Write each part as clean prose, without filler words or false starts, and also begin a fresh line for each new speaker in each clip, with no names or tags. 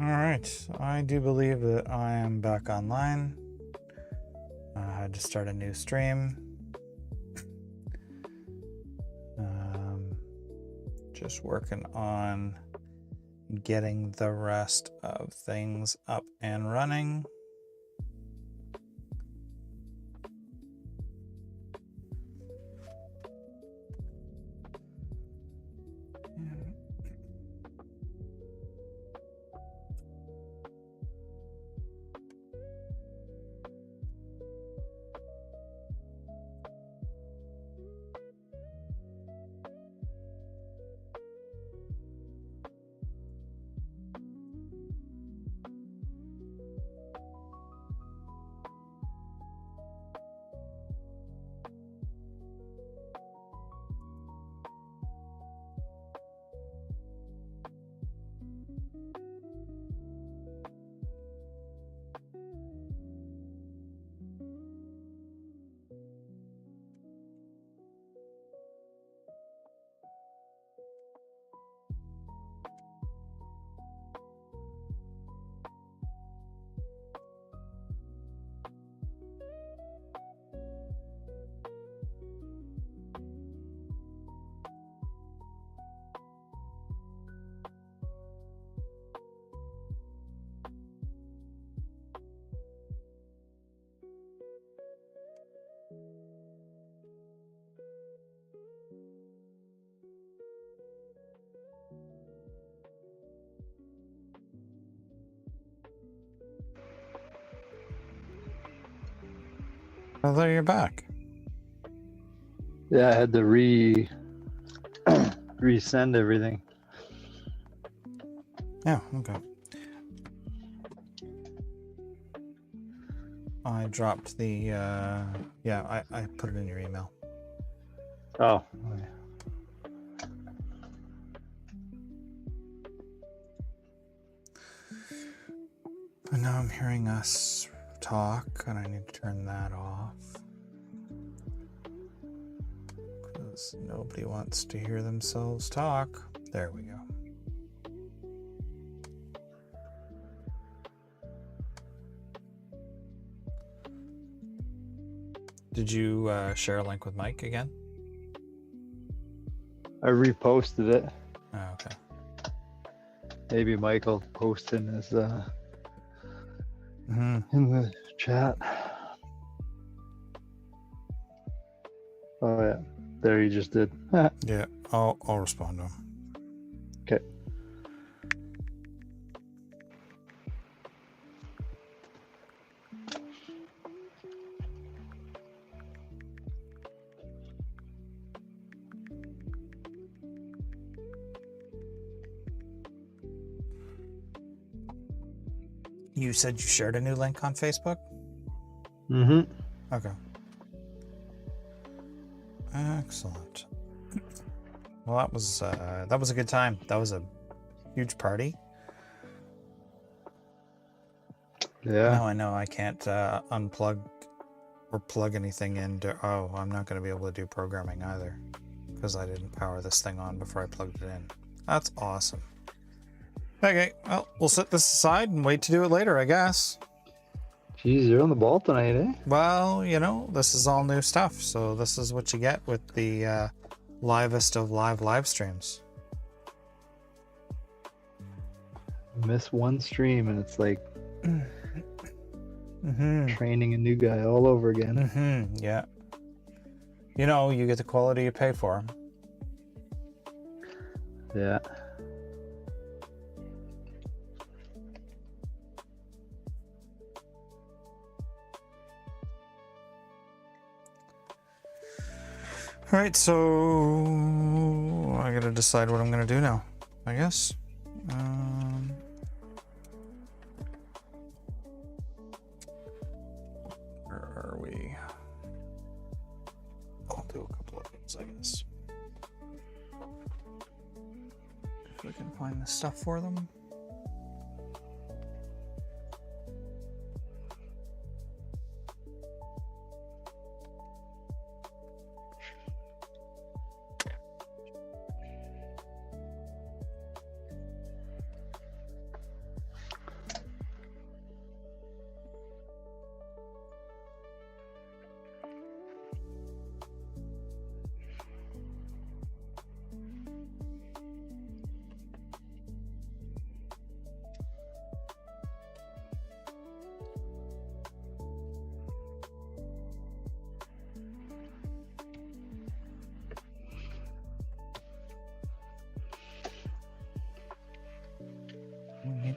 All right, I do believe that I am back online. I had to start a new stream. Just working on getting the rest of things up and running. Oh, there you're back.
Yeah, I had to resend everything.
Yeah, okay. I dropped the, yeah, I put it in your email.
Oh.
And now I'm hearing us talk, and I need to turn that off. Because nobody wants to hear themselves talk. There we go. Did you share a link with Mike again?
I reposted it.
Oh, okay.
Maybe Michael post in his
Mm-hmm.
in the chat. Oh yeah, there he just did.
Yeah, I'll respond to him.
Okay.
You said you shared a new link on Facebook?
Mm-hmm.
Okay. Excellent. Well, that was a good time. That was a huge party.
Yeah.
Now I know I can't unplug or plug anything into. Oh, I'm not going to be able to do programming either because I didn't power this thing on before I plugged it in. That's awesome. Okay, well, we'll set this aside and wait to do it later, I guess.
Jeez, you're on the ball tonight, eh?
Well, you know, this is all new stuff, so this is what you get with the livest of live streams.
Miss one stream and it's like
Mm-hmm.
training a new guy all over again.
Mm-hmm. Yeah. You know, you get the quality you pay for.
Yeah.
All right, so I gotta decide what I'm gonna do now, I guess. Where are we? I'll do a couple of things, I guess. If we can find the stuff for them.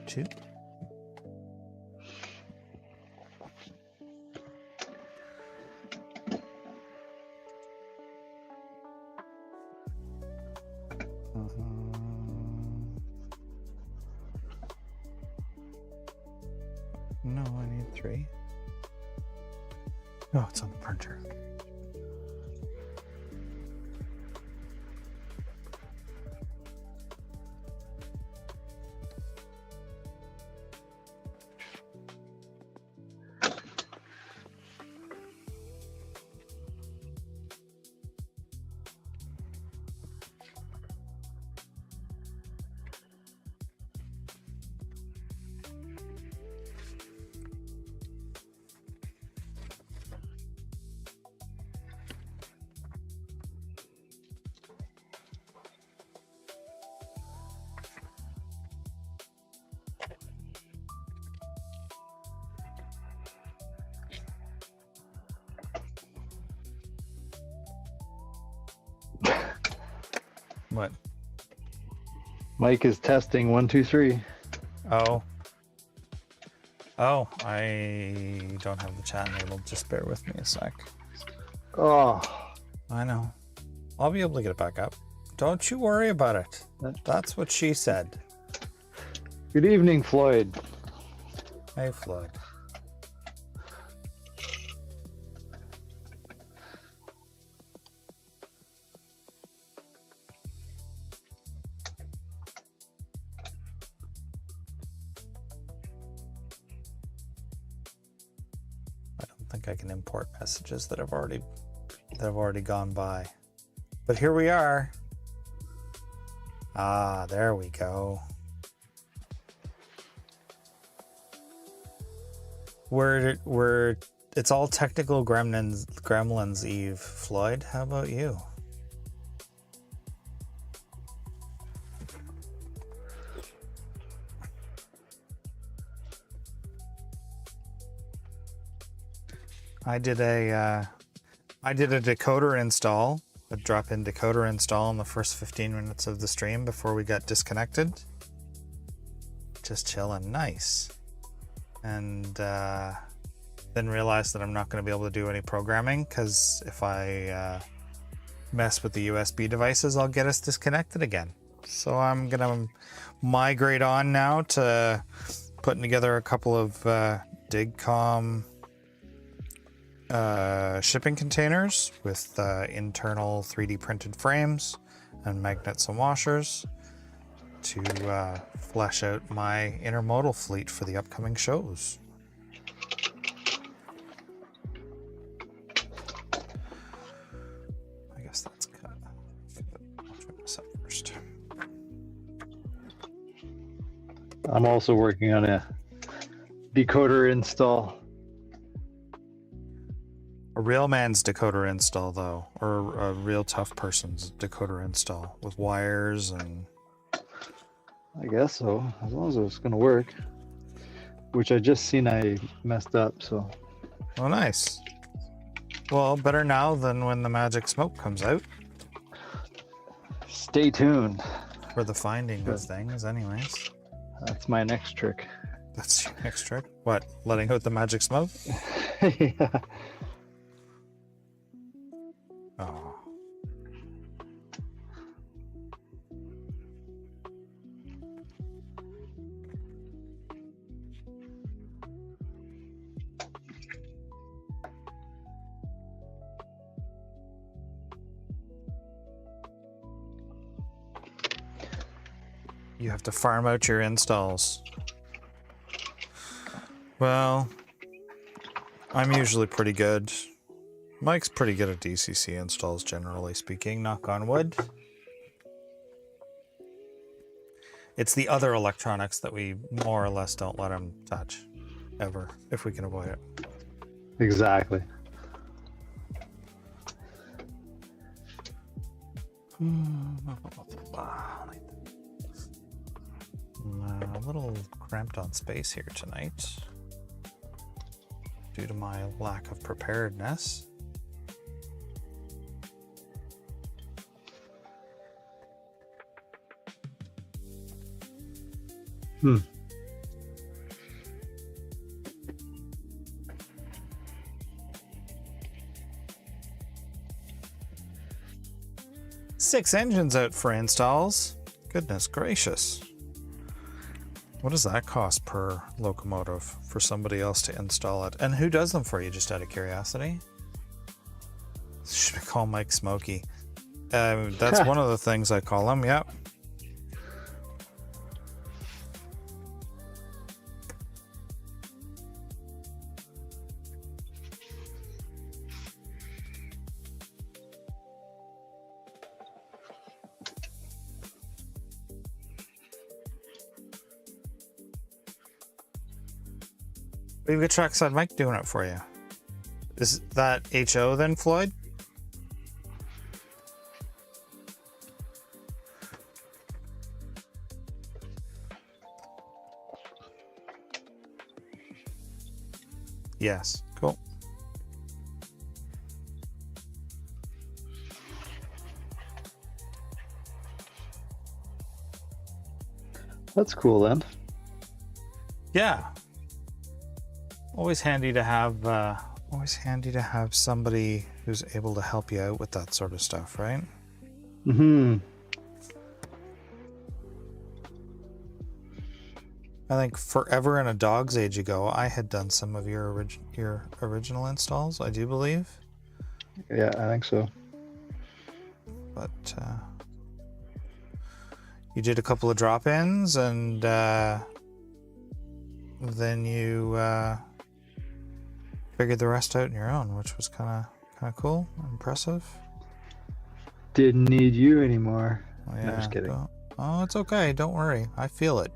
2. No, I need 3. Oh, it's on the printer. What?
Mike is testing 1, 2, 3.
Oh, I don't have the chat enabled. Just bear with me a sec.
Oh,
I know. I'll be able to get it back up. Don't you worry about it. That's what she said.
good evening, Floyd.
Hey, Floyd. I don't think I can import messages that have already gone by. But here we are. Ah, there we go. It's all technical gremlins Eve. Floyd, how about you? I did a decoder install, a drop-in decoder install in the first 15 minutes of the stream before we got disconnected. Just chilling, nice. And then realized that I'm not going to be able to do any programming because if I mess with the USB devices, I'll get us disconnected again. So I'm going to migrate on now to putting together a couple of DIGCOM shipping containers with internal 3D printed frames and magnets and washers to flesh out my intermodal fleet for the upcoming shows. I guess that's cut. I'll try this up first.
I'm also working on a decoder install.
A real man's decoder install, though, or a real tough person's decoder install with wires and.
I guess so, as long as it's going to work. Which I just seen I messed up, so.
Oh, nice. Well, better now than when the magic smoke comes out.
Stay tuned.
For the finding of things, anyways.
That's my next trick.
That's your next trick? What, letting out the magic smoke?
Yeah.
Oh. You have to farm out your installs. Well, I'm usually pretty good. Mike's pretty good at DCC installs, generally speaking, knock on wood. It's the other electronics that we more or less don't let him touch, ever, if we can avoid it.
Exactly.
A little cramped on space here tonight due to my lack of preparedness. 6 engines out for installs. Goodness gracious. What does that cost per locomotive for somebody else to install it? And who does them for you, just out of curiosity? Should we call Mike Smokey? That's one of the things I call him, yep. We've got Trackside Mike doing it for you. Is that HO then, Floyd? Yes, cool.
That's cool then.
Yeah. Always handy to have somebody who's able to help you out with that sort of stuff, right?
Mm-hmm.
I think forever and a dog's age ago, I had done some of your original installs, I do believe.
Yeah, I think so.
But you did a couple of drop-ins, and then you figured the rest out on your own, which was kind of cool, impressive.
Didn't need you anymore.
Oh, yeah,
no, just kidding.
Oh, it's okay. Don't worry. I feel it.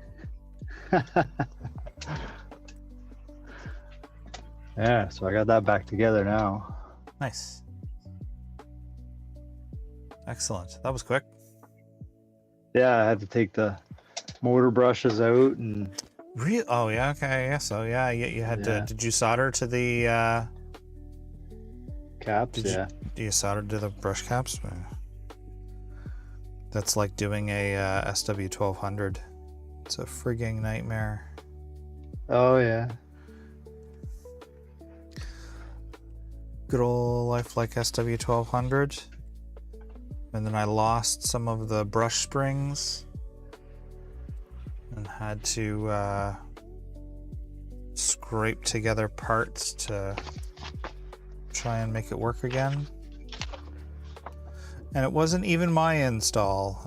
Yeah, so I got that back together now.
Nice. Excellent. That was quick.
Yeah, I had to take the motor brushes out and...
Real? Oh, yeah. Okay. Yeah. So, yeah, you had to. Did you solder to the
caps? Yeah.
You soldered to the brush caps? That's like doing a SW1200. It's a frigging nightmare.
Oh, yeah.
Good old lifelike SW1200. And then I lost some of the brush springs and had to scrape together parts to try and make it work again. And it wasn't even my install.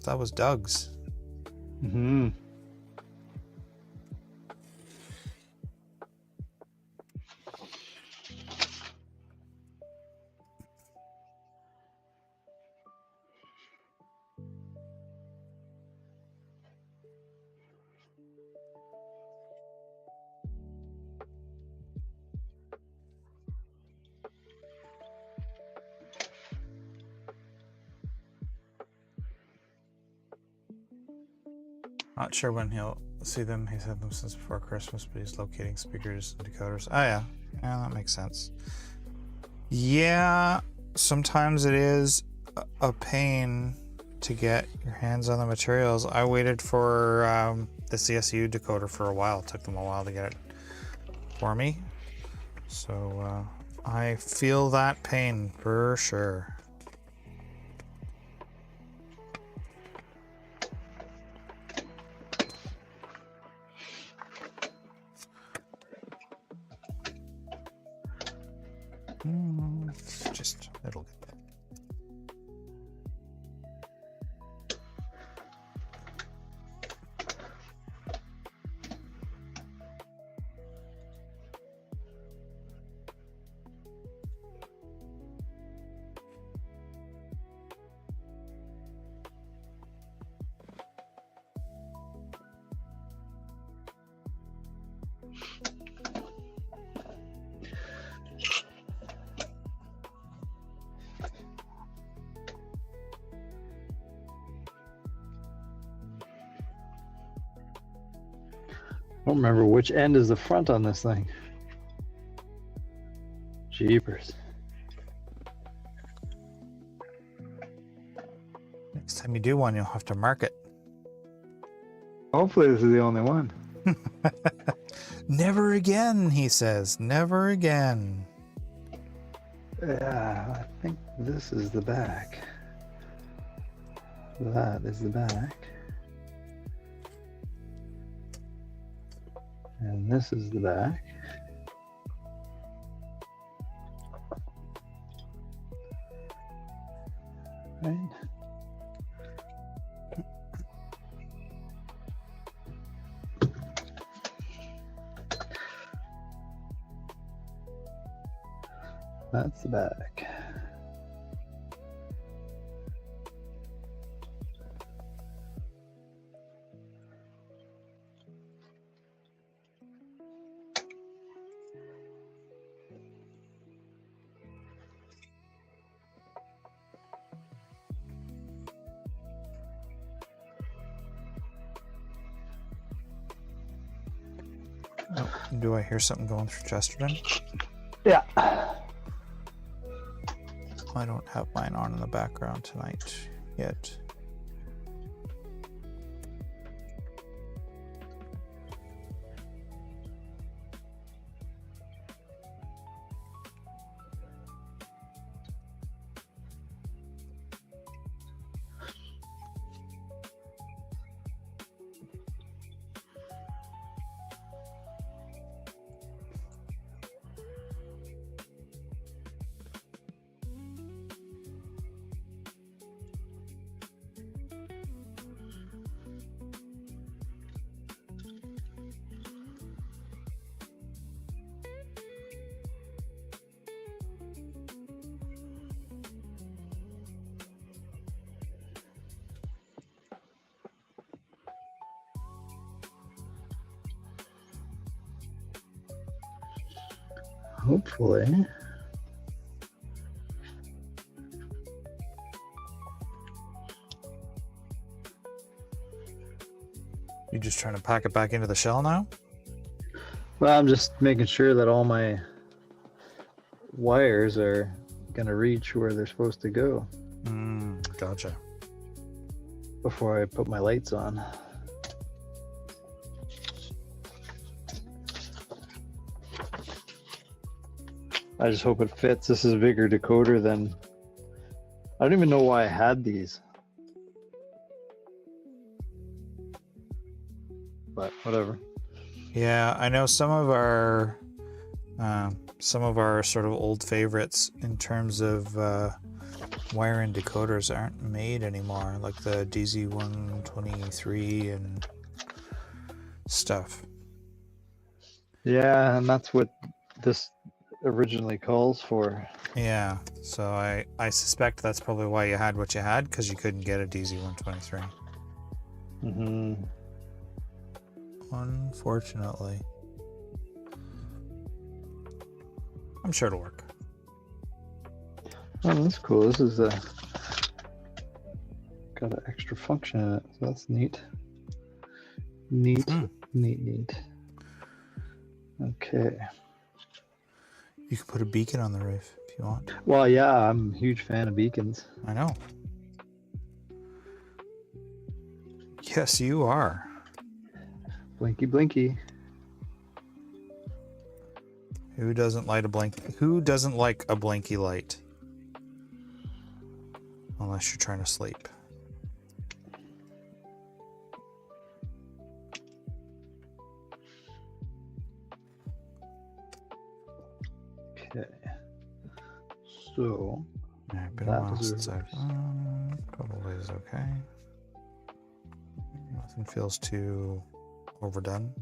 That was Doug's.
Mm-hmm.
Not sure when he'll see them. He's had them since before Christmas, but he's locating speakers and decoders. Oh, yeah. Yeah, that makes sense. Yeah, sometimes it is a pain to get your hands on the materials. I waited for the CSU decoder for a while. It took them a while to get it for me. So I feel that pain for sure. It'll get that.
I don't remember which end is the front on this thing. Jeepers.
Next time you do one, you'll have to mark it.
Hopefully this is the only one.
Never again, he says. Never again.
Yeah, I think this is the back. That is the back. And this is the back. Right. That's the back.
Oh, do I hear something going through Chesterton?
Yeah.
I don't have mine on in the background tonight yet.
Hopefully.
You just trying to pack it back into the shell now?
Well, I'm just making sure that all my wires are gonna reach where they're supposed to go
Gotcha.
before I put my lights on. I just hope it fits. This is a bigger decoder than... I don't even know why I had these. But whatever.
Yeah, I know some of our sort of old favorites in terms of wiring decoders aren't made anymore, like the DZ123 and stuff.
Yeah, and that's what this originally calls for.
Yeah, so I suspect that's probably why you had what you had, because you couldn't get a DZ123.
Mm-hmm.
Unfortunately. I'm sure it'll work.
Oh, that's cool. This is got an extra function in it, so that's neat. Neat. Okay.
You can put a beacon on the roof if you want.
Well, yeah, I'm a huge fan of beacons.
I know. Yes, you are.
Blinky, blinky.
Who doesn't like a blinky light? Unless you're trying to sleep.
Okay. So
Alright, been a while since I've totally is okay. Nothing feels too overdone.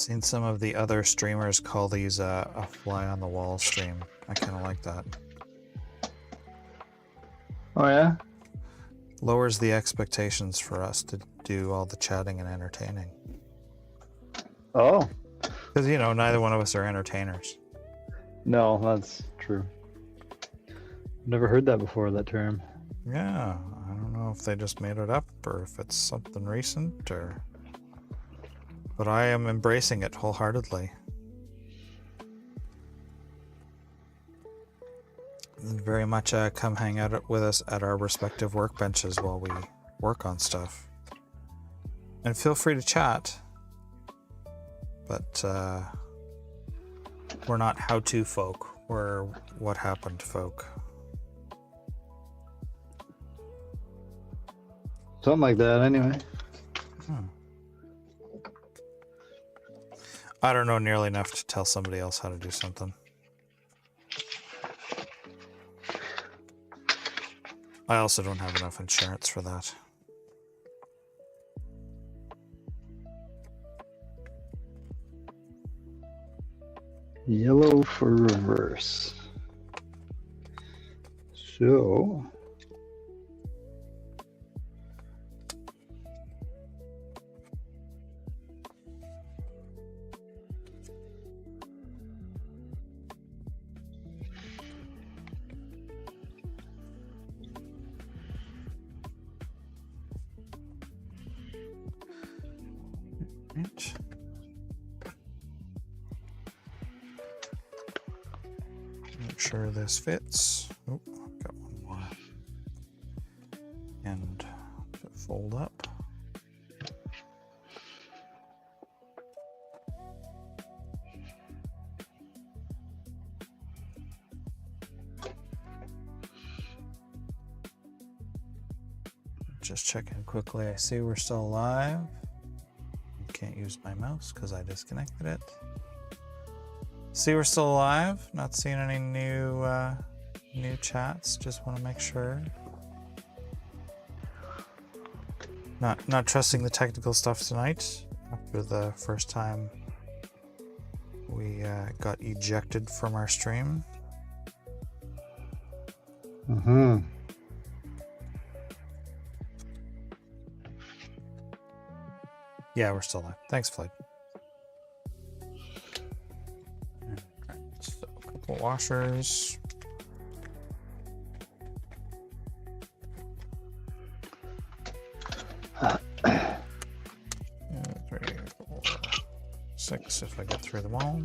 Seen some of the other streamers call these a fly on the wall stream. I kind of like that.
Oh yeah?
Lowers the expectations for us to do all the chatting and entertaining.
Oh.
Because, you know, neither one of us are entertainers.
No, that's true. Never heard that before, that term.
Yeah, I don't know if they just made it up or if it's something recent or... But I am embracing it wholeheartedly. And very much come hang out with us at our respective workbenches while we work on stuff. And feel free to chat. But we're not how-to folk. We're what happened folk.
Something like that, anyway.
I don't know nearly enough to tell somebody else how to do something. I also don't have enough insurance for that.
Yellow for reverse. So...
Right. Make sure this fits. Oh, got one more. And to fold up. Just checking quickly. I see we're still live. Can't use my mouse because I disconnected it. See, we're still alive. Not seeing any new chats. Just want to make sure. Not trusting the technical stuff tonight. After the first time we got ejected from our stream.
Mm-hmm.
Yeah, we're still live. Thanks, Floyd. Right, so a couple washers. 3, 4, 6 if I get through them all.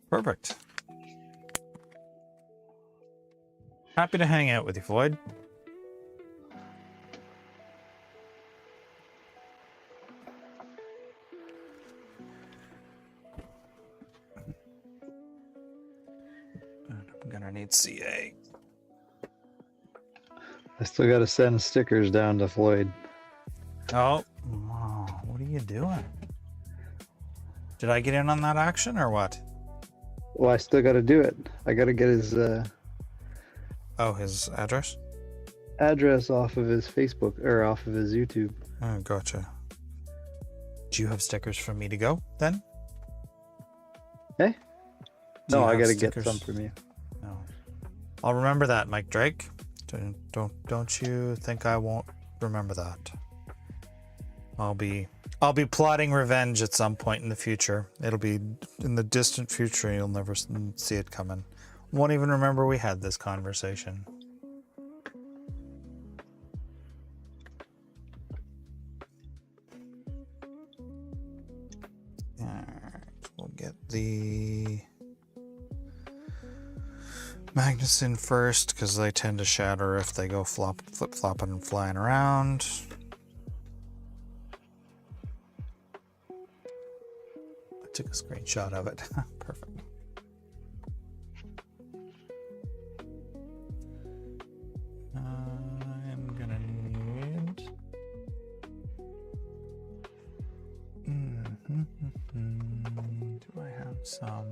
Perfect. Happy to hang out with you, Floyd. I'm gonna need CA.
I still got to send stickers down to Floyd.
Oh, what are you doing? Did I get in on that action or what?
Well, I still got to do it. I got to get his
Oh, his address?
address off of his Facebook or off of his YouTube.
Oh, gotcha. Do you have stickers for me to go then?
Hey?
Do
No,
you
I
have
got to get
stickers?
some from you.
No. I'll remember that, Mike Drake. Don't you think I won't remember that? I'll be plotting revenge at some point in the future. It'll be in the distant future. You'll never see it coming. Won't even remember we had this conversation. Alright, we'll get the magnets in first because they tend to shatter if they go flip-flopping and flying around. I took a screenshot of it. Perfect. I'm gonna need... Do I have some?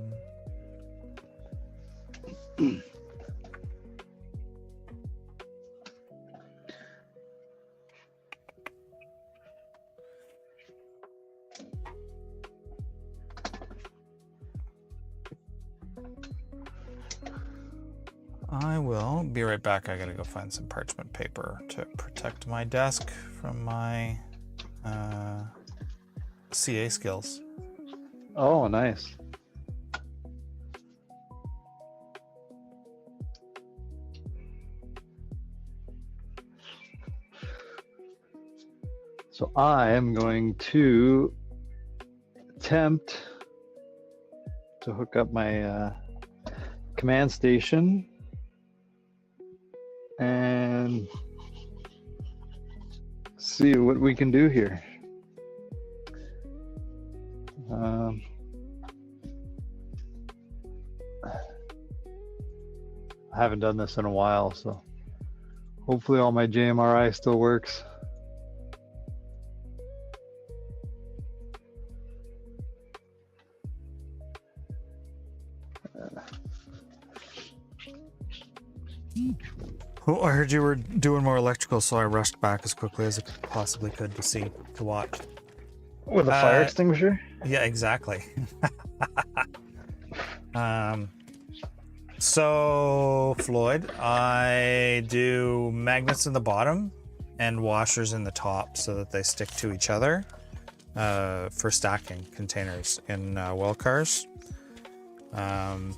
I will be right back. I gotta go find some parchment paper to protect my desk from my CA skills.
Oh, nice. So I am going to attempt to hook up my command station and see what we can do here. I haven't done this in a while, so hopefully all my JMRI still works.
Oh, I heard you were doing more electrical, so I rushed back as quickly as I possibly could to watch.
With a fire extinguisher?
Yeah, exactly. So, Floyd, I do magnets in the bottom and washers in the top so that they stick to each other for stacking containers in well cars.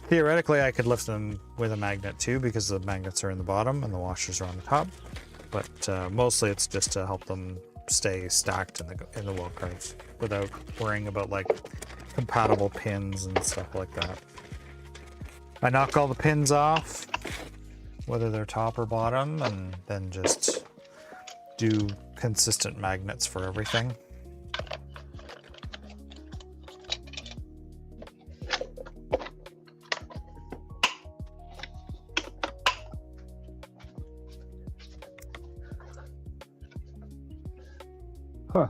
Theoretically, I could lift them with a magnet too because the magnets are in the bottom and the washers are on the top. But mostly it's just to help them stay stacked in the well cars without worrying about like compatible pins and stuff like that. I knock all the pins off, whether they're top or bottom, and then just do consistent magnets for everything.
Huh.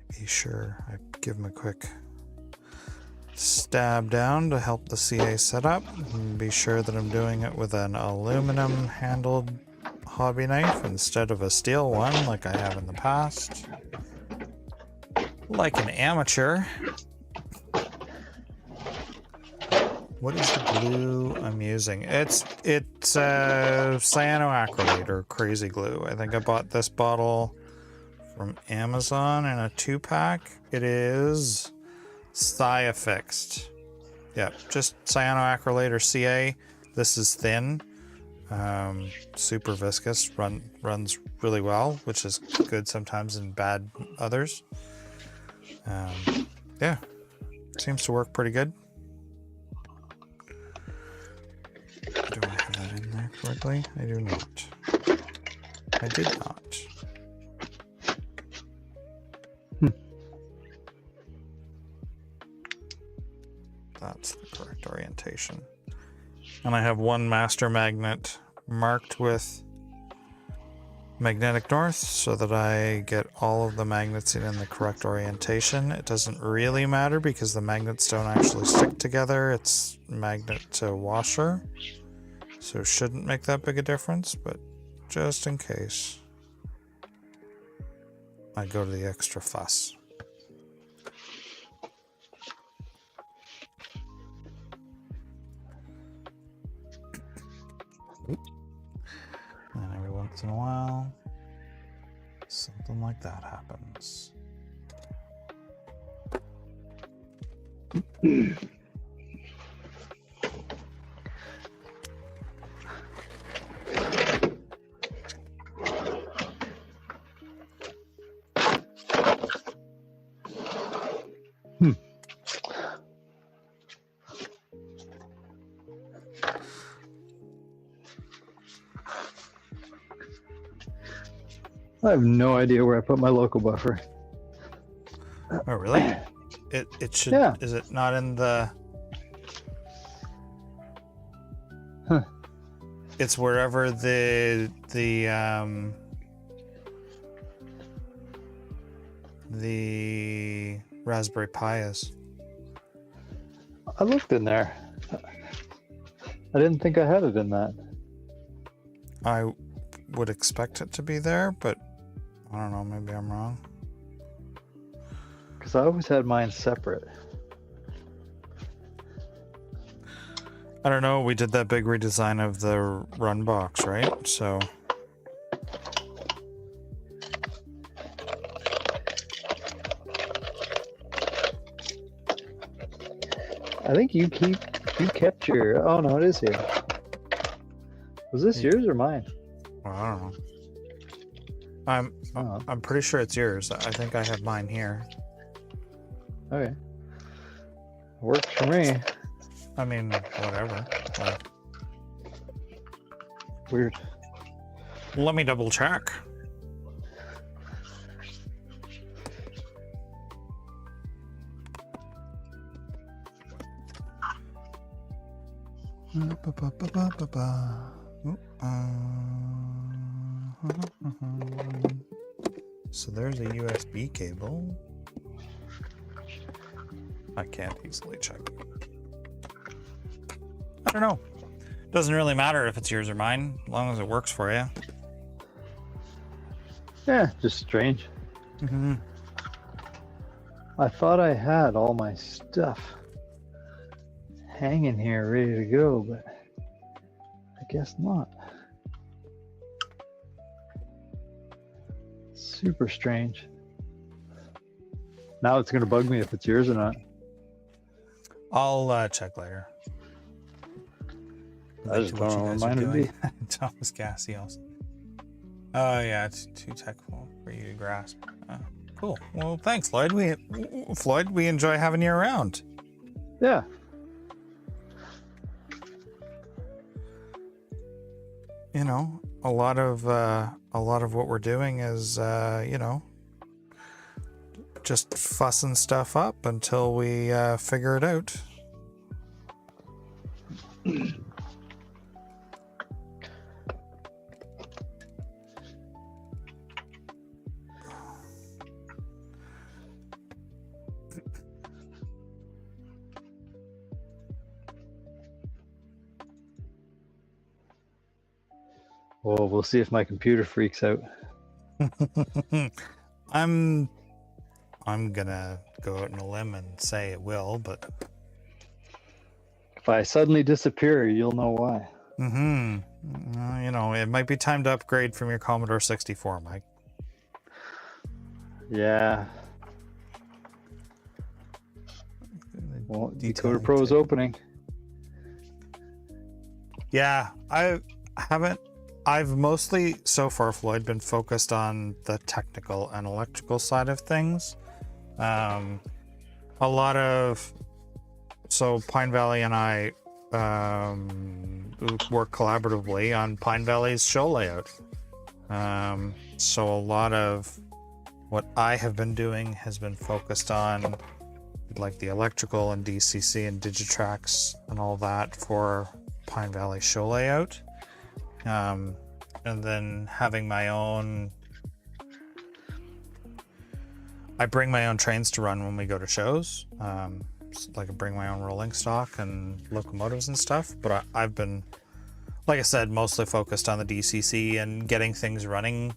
Be sure I give them a quick stab down to help the CA set up. And be sure that I'm doing it with an aluminum handled hobby knife instead of a steel one like I have in the past. Like an amateur. What is the glue I'm using? It's cyanoacrylate or crazy glue. I think I bought this bottle from Amazon in a 2-pack. It is Cyafixed. Yeah, just cyanoacrylate or CA. This is thin, super viscous, runs really well, which is good sometimes and bad others. Yeah, seems to work pretty good. Do I have that in there correctly? I do not. I did not. That's the correct orientation. And I have one master magnet marked with magnetic north so that I get all of the magnets in the correct orientation. It doesn't really matter because the magnets don't actually stick together. It's magnet to washer. So it shouldn't make that big a difference, but just in case, I go to the extra fuss. And every once in a while, something like that happens.
I have no idea where I put my local buffer.
Oh, really? It should.
Yeah.
Is it not in the?
Huh.
It's wherever the the Raspberry Pi is.
I looked in there. I didn't think I had it in that.
I would expect it to be there, but I don't know, maybe I'm wrong.
Because I always had mine separate.
I don't know, we did that big redesign of the run box, right? So
I think you kept your. Oh no, it is here. Was this yours or mine?
well, I don't know.
Oh,
I'm pretty sure it's yours. I think I have mine here.
okay. Works for me.
I mean, whatever. Like,
Weird.
let me double check. So there's a USB cable. I can't easily check. I don't know. Doesn't really matter if it's yours or mine, as long as it works for you.
Yeah, just strange.
Mm-hmm.
I thought I had all my stuff hanging here ready to go, but I guess not. Super strange. Now it's going to bug me if it's yours or not.
I'll check later.
I just don't know where mine would be.
Thomas Gassy also. Oh yeah, it's too technical for you to grasp. Cool. Well, thanks, Floyd. We enjoy having you around.
Yeah.
You know, a lot of what we're doing is just fussing stuff up until we figure it out.
Well, we'll see if my computer freaks out.
I'm gonna go out on a limb and say it will, but
If I suddenly disappear, you'll know why.
it might be time to upgrade from your Commodore 64, Mike.
Yeah. Well, Decoder Pro is opening.
Yeah, I've mostly so far, Floyd, been focused on the technical and electrical side of things. So Pine Valley and I work collaboratively on Pine Valley's show layout. So a lot of what I have been doing has been focused on like the electrical and DCC and Digitrax and all that for Pine Valley show layout. And then having my own, I bring my own trains to run when we go to shows. Like I bring my own rolling stock and locomotives and stuff, but I've been, like I said, mostly focused on the DCC and getting things running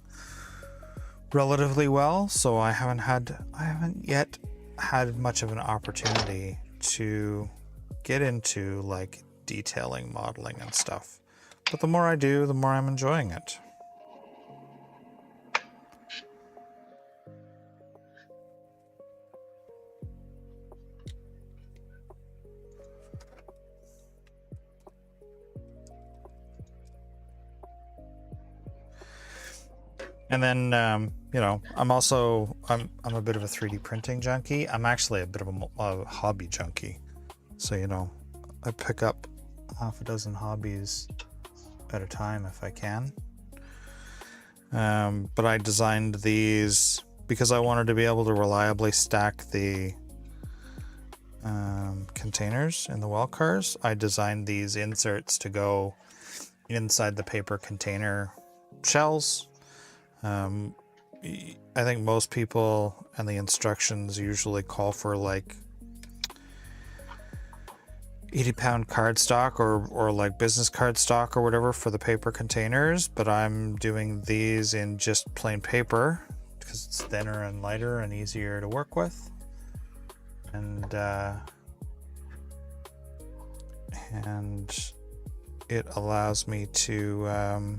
relatively well. So I haven't yet had much of an opportunity to get into like detailing, modeling and stuff. But the more I do, the more I'm enjoying it. And then, I'm a bit of a 3D printing junkie. I'm actually a bit of a hobby junkie. So, I pick up half a dozen hobbies at a time if I can. But I designed these because I wanted to be able to reliably stack the containers in the well cars. I designed these inserts to go inside the paper container shells. I think most people and the instructions usually call for like 80-pound cardstock or like business cardstock or whatever for the paper containers, but I'm doing these in just plain paper because it's thinner and lighter and easier to work with, and it allows me to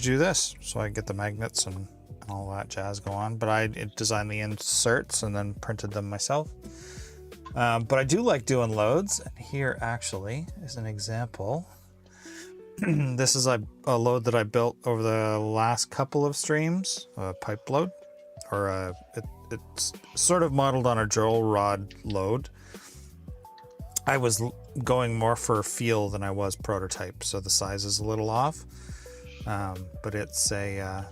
do this, so I get the magnets and all that jazz go on. But I designed the inserts and then printed them myself. But I do like doing loads, and here actually is an example. This is a load that I built over the last couple of streams, a pipe load, or it's sort of modeled on a drill rod load. I was going more for feel than I was prototype, so the size is a little off. But it's a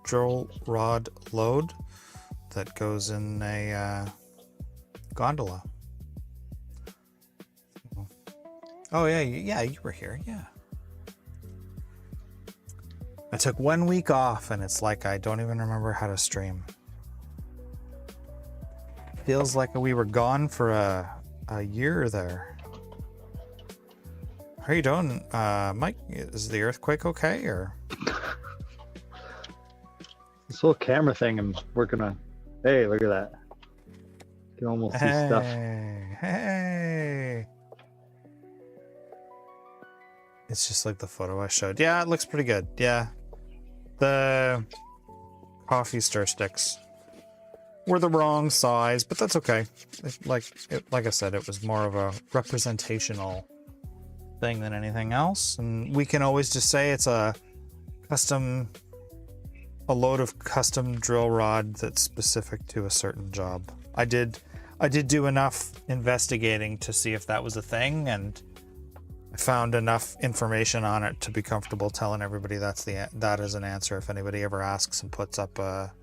drill rod load that goes in a gondola. Oh yeah, you were here. Yeah, I took 1 week off, and it's like I don't even remember how to stream. Feels like we were gone for a year there. How are you doing, Mike? Is the earthquake okay, or?
This whole camera thing I'm working on. Hey, look at that. You can almost see stuff.
Hey. It's just like the photo I showed. Yeah, it looks pretty good. Yeah. The coffee stir sticks were the wrong size, but that's okay. Like I said, it was more of a representational thing than anything else. And we can always just say it's a load of custom drill rod that's specific to a certain job. I did do enough investigating to see if that was a thing, and I found enough information on it to be comfortable telling everybody that is an answer if anybody ever asks and puts up a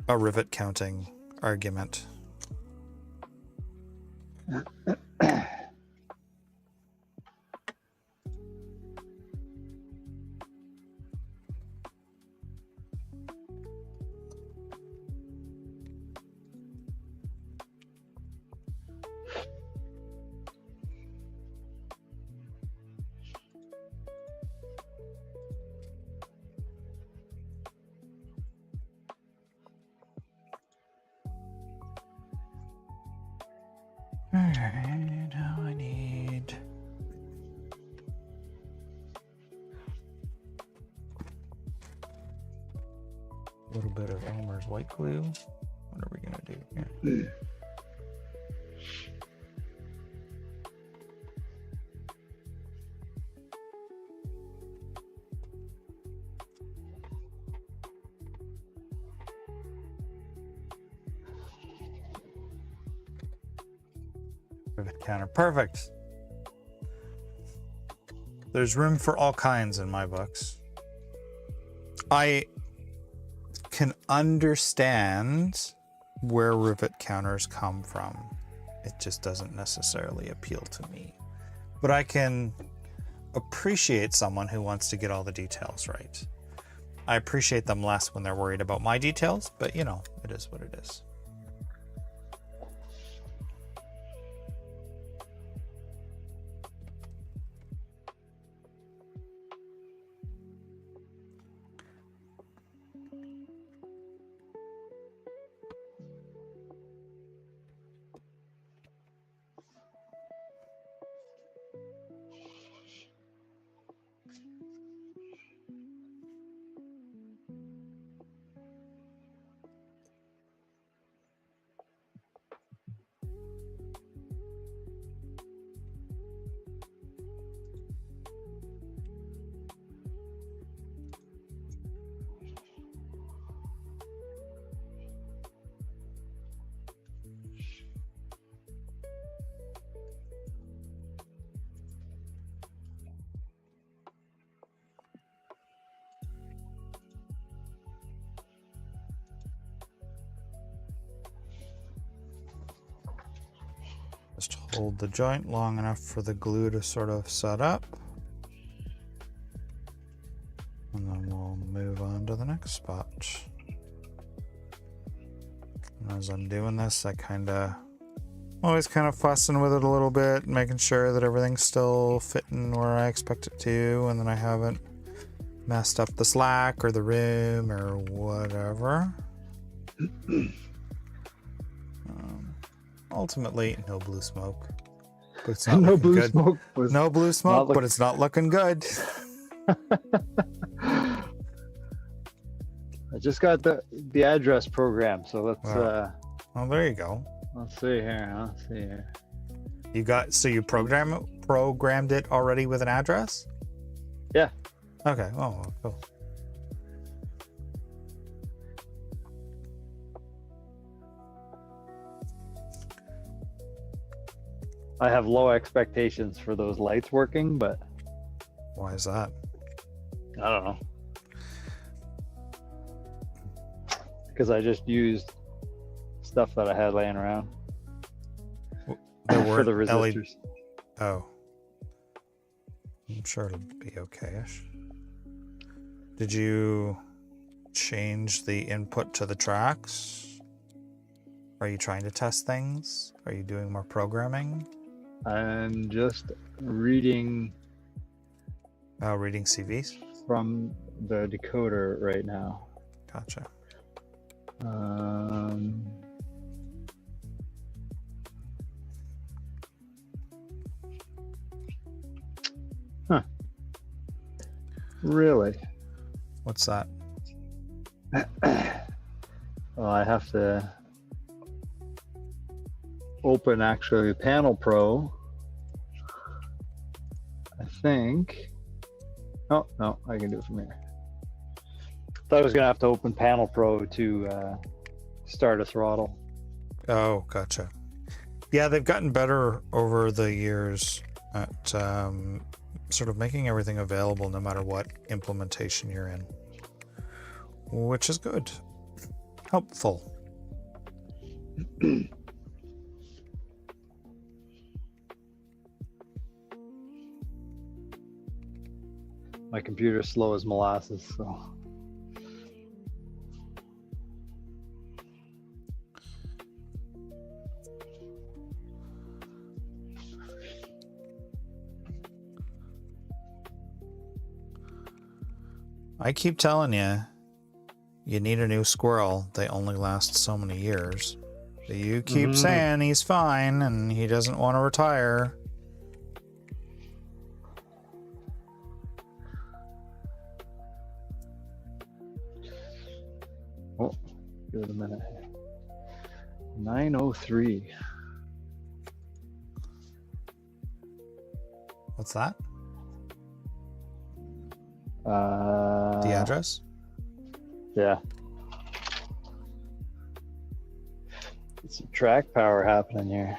rivet counting argument. Alright, now I need a little bit of Elmer's white glue. What are we gonna do here? Rivet counter, perfect. There's room for all kinds in my books. I can understand where rivet counters come from. It just doesn't necessarily appeal to me. But I can appreciate someone who wants to get all the details right. I appreciate them less when they're worried about my details, but you know, it is what it is. Just hold the joint long enough for the glue to sort of set up. And then we'll move on to the next spot. And as I'm doing this, I always kind of fussing with it a little bit, making sure that everything's still fitting where I expect it to, and then I haven't messed up the slack or the rim or whatever. Ultimately, no blue smoke. But it's not
No
looking
blue
good.
smoke.
No blue smoke, but it's not looking good.
I just got the address program, so let's
Well, there you go.
let's see here. Let's see here.
You programmed it already with an address?
Yeah.
Okay. Oh, cool.
I have low expectations for those lights working, but
Why is that?
I don't know. Because I just used stuff that I had laying around
There
for the
weren't
resistors.
Oh. I'm sure it'll be okay-ish. Did you change the input to the tracks? Are you trying to test things? Are you doing more programming?
I'm just reading
Reading CVs?
from the decoder right now.
Gotcha.
Huh. Really?
What's that?
Well, I have to open actually Panel Pro. I think. Oh, no, I can do it from here. Thought I was going to have to open Panel Pro to start a throttle.
Oh, gotcha. Yeah, they've gotten better over the years at sort of making everything available no matter what implementation you're in, which is good. Helpful.
My computer's slow as molasses, so.
I keep telling you, you need a new squirrel. They only last so many years. You keep saying he's fine and he doesn't want to retire.
Oh, give it a minute. 9:03.
What's that?
The
The address?
Yeah. It's some track power happening here.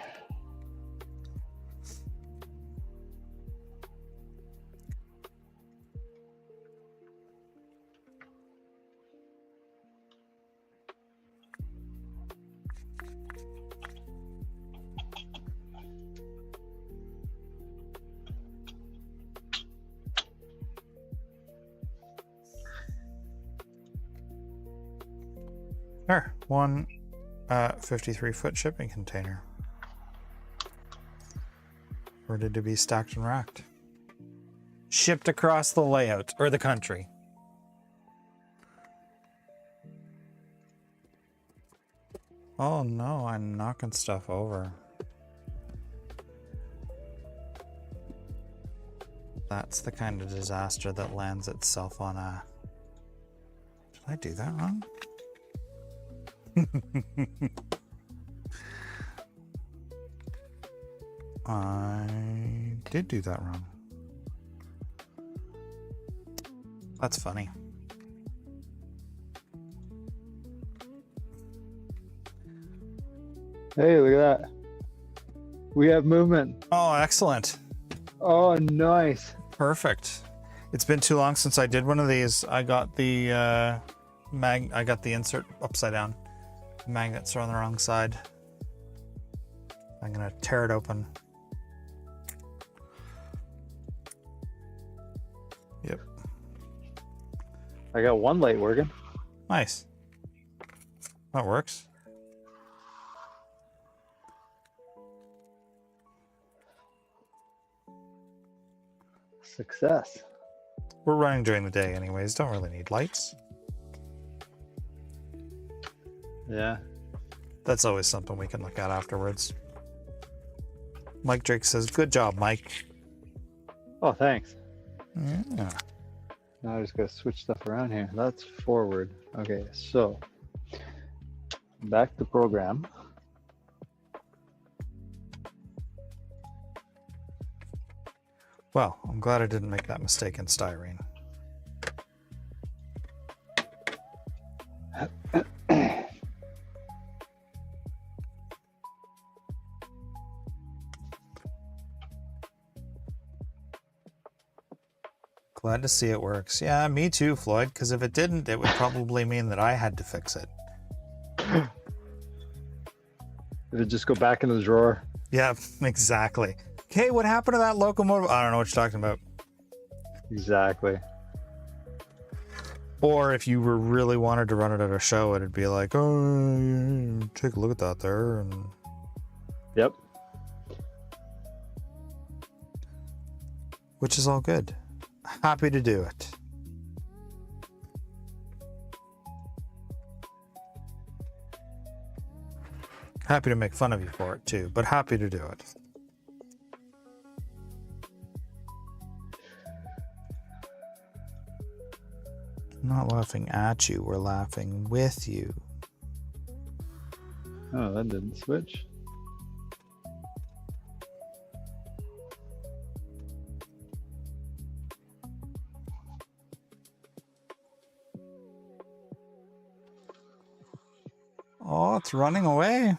There, one 53-foot shipping container. Ready to be stacked and racked. Shipped across the layout, or the country. Oh no, I'm knocking stuff over. That's the kind of disaster that lands itself on a... Did I do that wrong? I did do that wrong. That's funny.
Hey, look at that. We have movement.
Oh, excellent.
Oh, nice.
Perfect. It's been too long since I did one of these. I got the I got the insert upside down. Magnets are on the wrong side. I'm gonna tear it open. Yep.
I got one light working.
Nice. That works.
Success.
We're running during the day anyways. Don't really need lights.
Yeah.
That's always something we can look at afterwards. Mike Drake says, good job, Mike.
Oh, thanks.
Yeah.
Now I just gotta switch stuff around here. That's forward. Okay, so back to program.
Well, I'm glad I didn't make that mistake in styrene. Glad to see it works. Yeah, me too, Floyd, because if it didn't, it would probably mean that I had to fix it.
Did it just go back into the drawer?
Yeah, exactly. Okay, what happened to that locomotive? I don't know what you're talking about.
Exactly.
Or if you were really wanted to run it at a show, it'd be like, oh, take a look at that there. And
Yep.
which is all good. Happy to do it. Happy to make fun of you for it too, but happy to do it. I'm not laughing at you, we're laughing with you.
Oh, that didn't switch.
Oh, it's running away.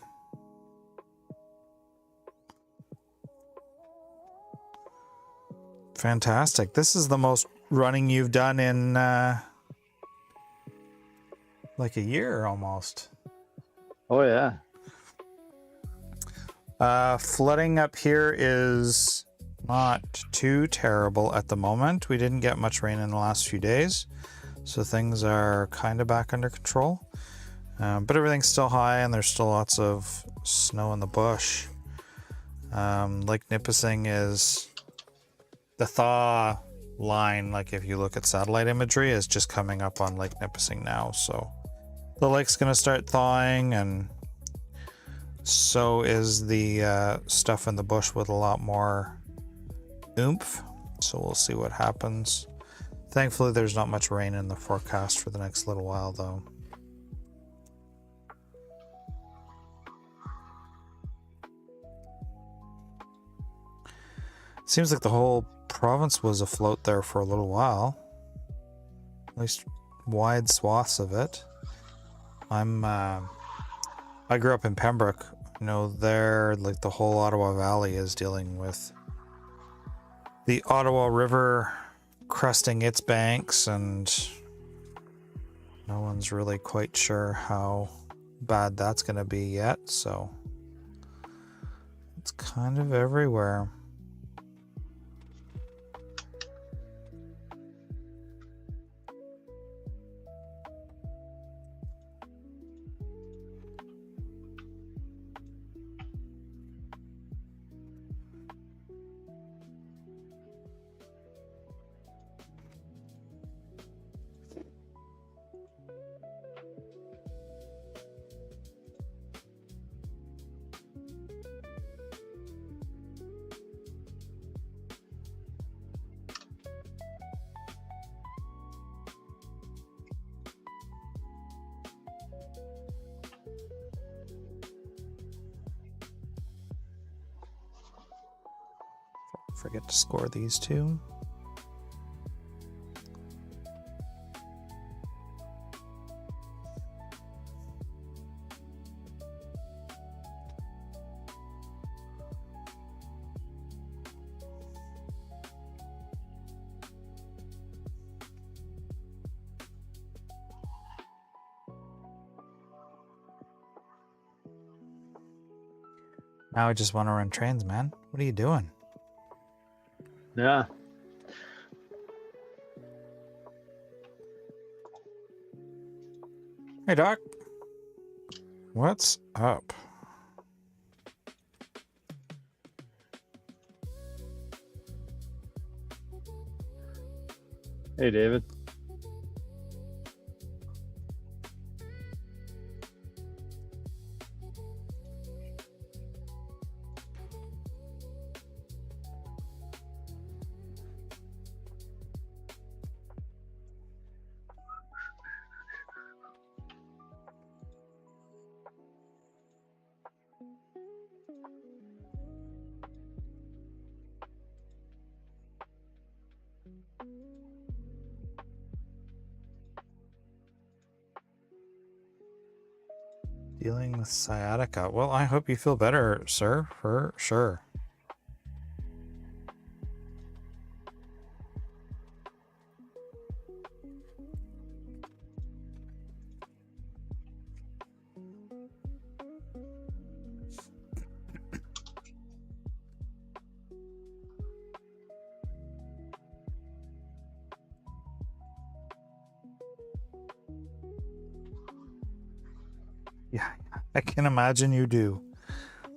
Fantastic. This is the most running you've done in like a year almost.
Oh, yeah.
Flooding up here is not too terrible at the moment. We didn't get much rain in the last few days, so things are kind of back under control. But everything's still high and there's still lots of snow in the bush. Lake Nipissing is the thaw line, like if you look at satellite imagery, is just coming up on Lake Nipissing now. So the lake's going to start thawing, and so is the stuff in the bush with a lot more oomph. So we'll see what happens. Thankfully, there's not much rain in the forecast for the next little while, though. Seems like the whole province was afloat there for a little while. At least wide swaths of it. I grew up in Pembroke. You know, there, like the whole Ottawa Valley is dealing with the Ottawa River cresting its banks, and no one's really quite sure how bad that's going to be yet. So it's kind of everywhere. Forget to score these two. Now I just want to run trains, man. What are you doing?
Yeah.
Hey, Doc. What's up?
Hey, David.
Dealing with sciatica. Well, I hope you feel better, sir, for sure. Yeah, I can imagine you do.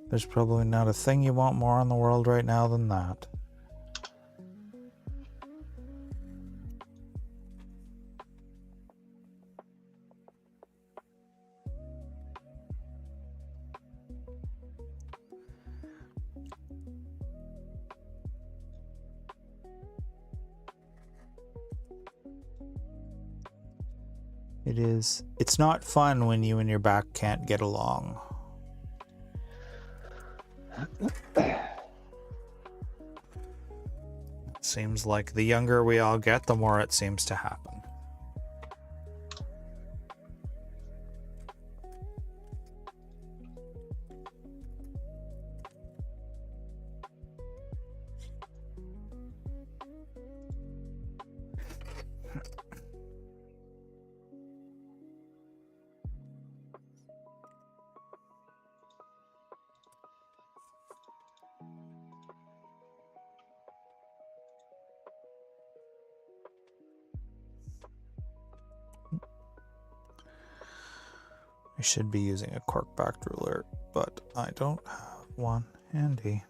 There's probably not a thing you want more in the world right now than that. It's not fun when you and your back can't get along. Seems like the younger we all get, the more it seems to happen. I should be using a cork-backed ruler, but I don't have one handy.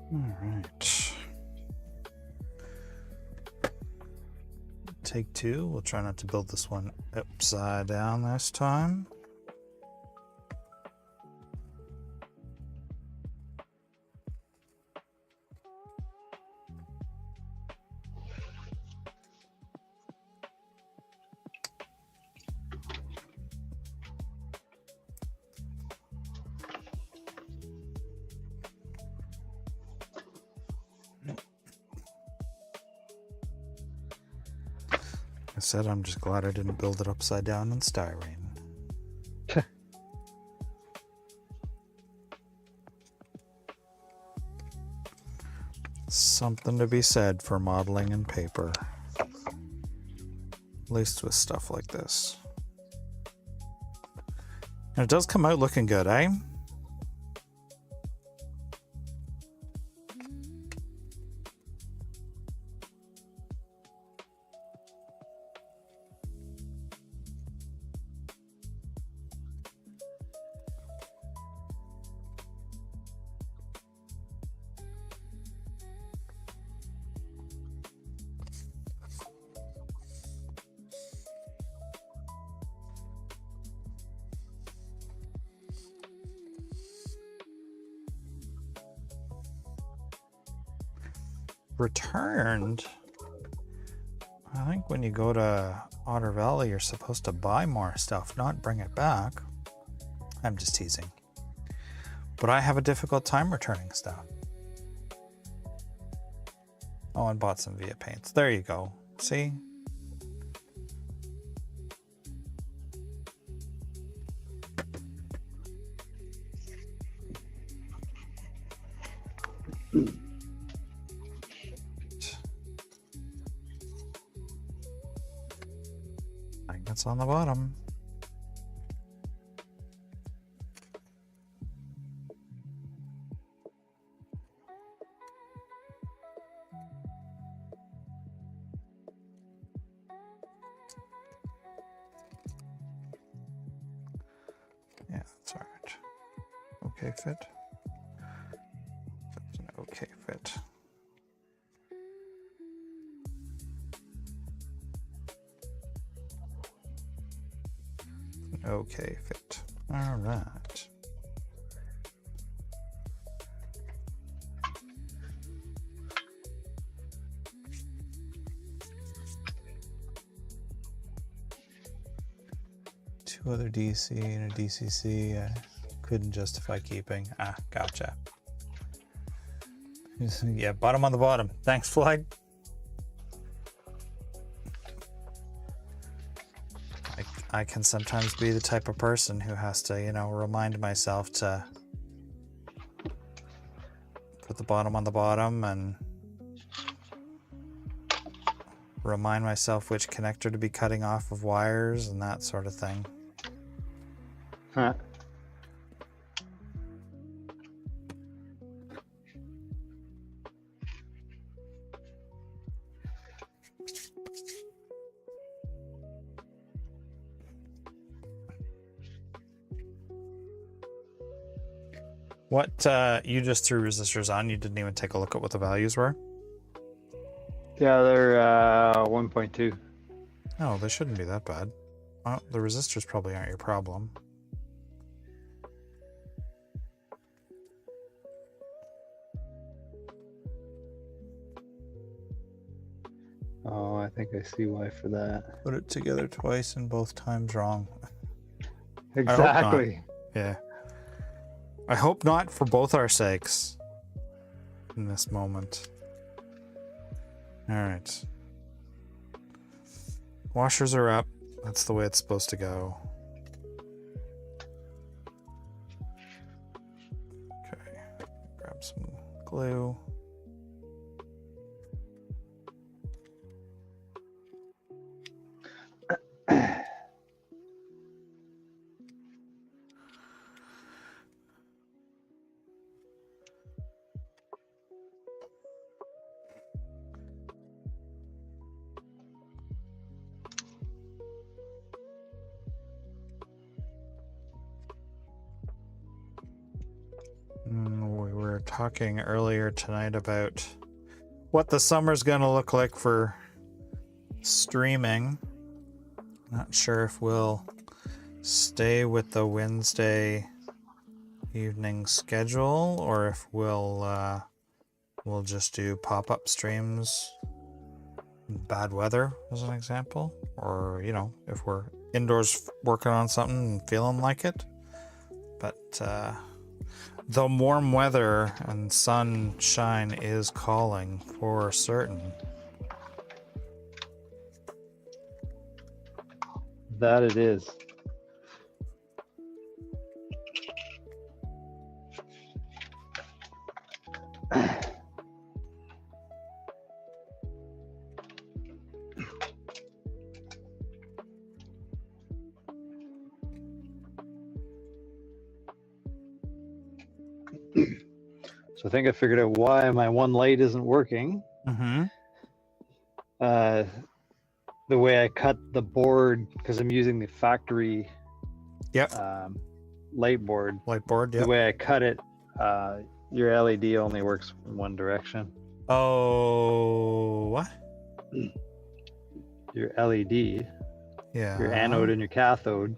All right. Take two. We'll try not to build this one upside down this time. I said I'm just glad I didn't build it upside down in styrene. Something to be said for modeling in paper. At least with stuff like this. And it does come out looking good, eh? Returned? I think when you go to Otter Valley, you're supposed to buy more stuff, not bring it back. I'm just teasing. But I have a difficult time returning stuff. Oh, and bought some Via paints. There you go. See? Magnets on the bottom. Yeah, that's all right. Okay fit. That's an okay fit. Okay fit. All right. Two other DC and a DCC I couldn't justify keeping. Ah, gotcha. Yeah, bottom on the bottom. Thanks, Flag. I can sometimes be the type of person who has to, you know, remind myself to put the bottom on the bottom and remind myself which connector to be cutting off of wires and that sort of thing.
Huh.
What, you just threw resistors on, you didn't even take a look at what the values were?
Yeah, they're 1.2.
Oh, they shouldn't be that bad. Well, the resistors probably aren't your problem.
Oh, I think I see why for that.
Put it together twice and both times wrong.
Exactly.
Yeah. I hope not for both our sakes in this moment. All right. Washers are up. That's the way it's supposed to go. Okay. Grab some glue. We were talking earlier tonight about what the summer's going to look like for streaming. Not sure if we'll stay with the Wednesday evening schedule or if we'll just do pop-up streams, bad weather as an example, or if we're indoors working on something and feeling like it. But the warm weather and sunshine is calling for certain.
That it is. So I think I figured out why my one light isn't working.
Mm-hmm.
The way I cut the board, because I'm using the factory light board.
Light board, yeah.
The way I cut it, your LED only works in one direction.
Oh, what?
Your LED,
Yeah.
your anode and your cathode,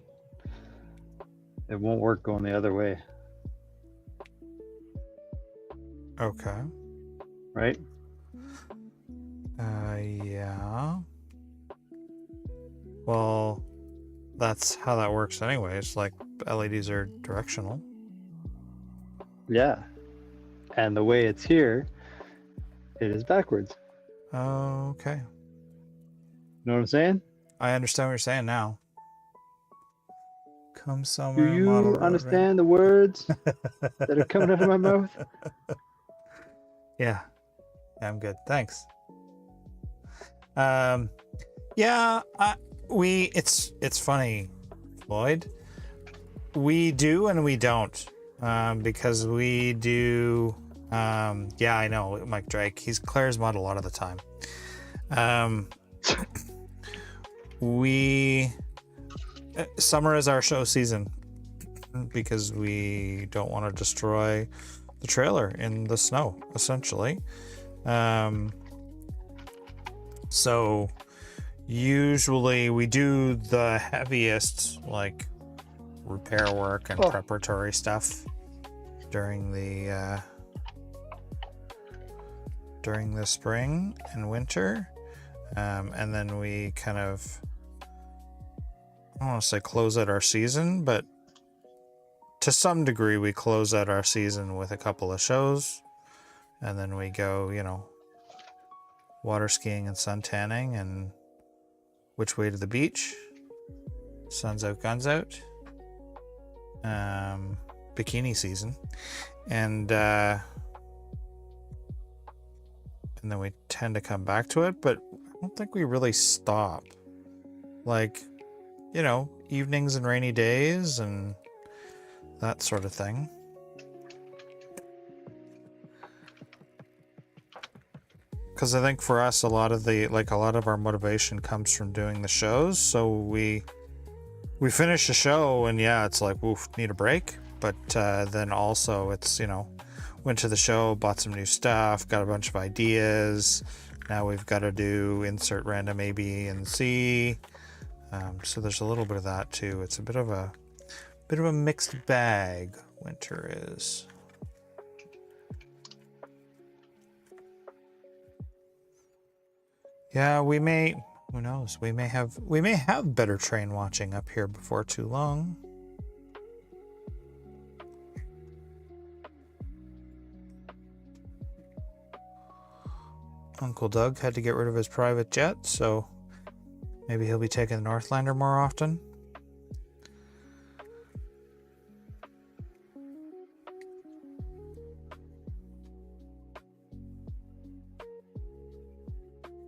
it won't work going the other way.
Okay.
Right?
Yeah. Well, that's how that works anyway. It's like LEDs are directional.
Yeah. And the way it's here, it is backwards.
Okay.
You know what I'm saying?
I understand what you're saying now. Come
Do
somewhere.
you
model road,
understand the words that are coming out of my mouth?
Yeah, I'm good. Thanks. Yeah, it's funny, Floyd. We do and we don't, because we do. Yeah, I know, Mike Drake. He's Claire's mod a lot of the time. Summer is our show season because we don't want to destroy the trailer in the snow, essentially. So usually we do the heaviest, like, repair work and preparatory stuff during the spring and winter, and then we kind of, I don't want to say close out our season, but to some degree we close out our season with a couple of shows, and then we go, water skiing and sun tanning and which way to the beach, sun's out, guns out, bikini season, and then we tend to come back to it, but I don't think we really stop. Like, evenings and rainy days and that sort of thing. Because I think for us, a lot of our motivation comes from doing the shows. So we finish a show and it's like, oof, need a break. But then also it's, went to the show, bought some new stuff, got a bunch of ideas. Now we've got to do insert random A, B, and C. So there's a little bit of that too. It's a bit of a mixed bag, winter is. Yeah, we may, who knows, we may have better train watching up here before too long. Uncle Doug had to get rid of his private jet, so maybe he'll be taking the Northlander more often.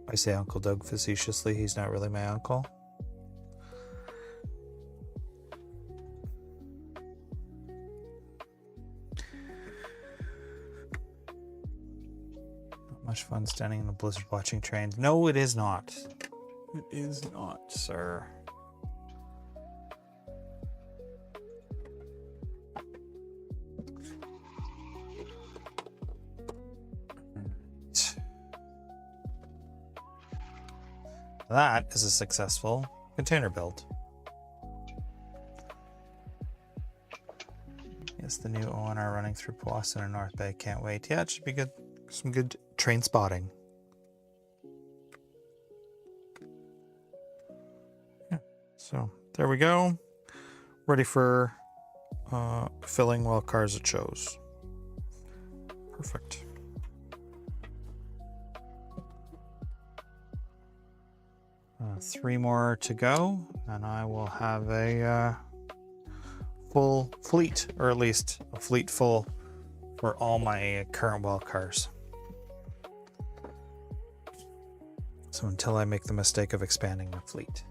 I say Uncle Doug facetiously, he's not really my uncle. Not much fun standing in the blizzard watching trains. No, it is not. It is not, sir. That is a successful container build. Yes, the new ONR running through Powassan and North Bay. Can't wait. Yeah, it should be good. Some good train spotting. Yeah, so there we go. Ready for filling while cars at shows. Perfect. Three more to go, and I will have a full fleet, or at least a fleet full for all my current well cars. So until I make the mistake of expanding the fleet.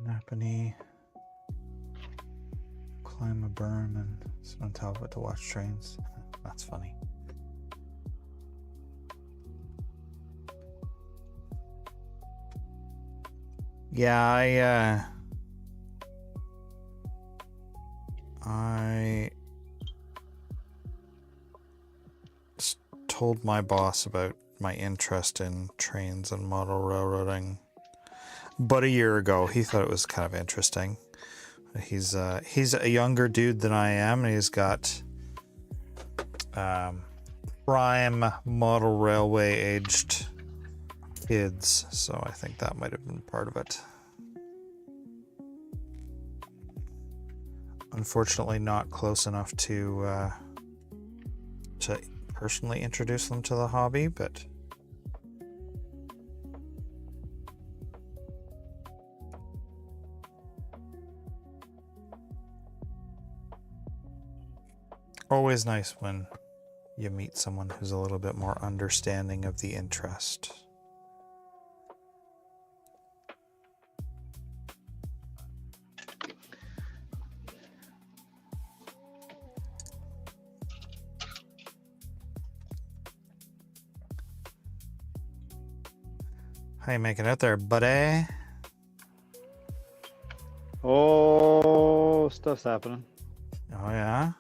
Napanee, climb a berm and sit on top of it to watch trains. That's funny. Yeah, I told my boss about my interest in trains and model railroading but a year ago. He thought it was kind of interesting. He's a younger dude than I am, and he's got prime model railway aged kids, so I think that might have been part of it. Unfortunately, not close enough to personally introduce them to the hobby, but always nice when you meet someone who's a little bit more understanding of the interest. How you making out there, buddy?
Oh, stuff's happening.
Oh yeah?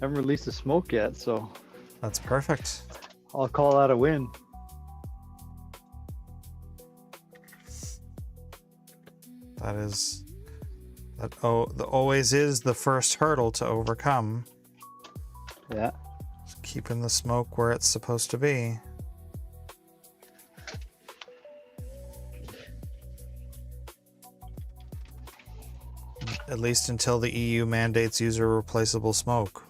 Haven't released the smoke yet, so
That's perfect.
I'll call that a win.
That always is the first hurdle to overcome.
Yeah.
Just keeping the smoke where it's supposed to be. At least until the EU mandates user replaceable smoke.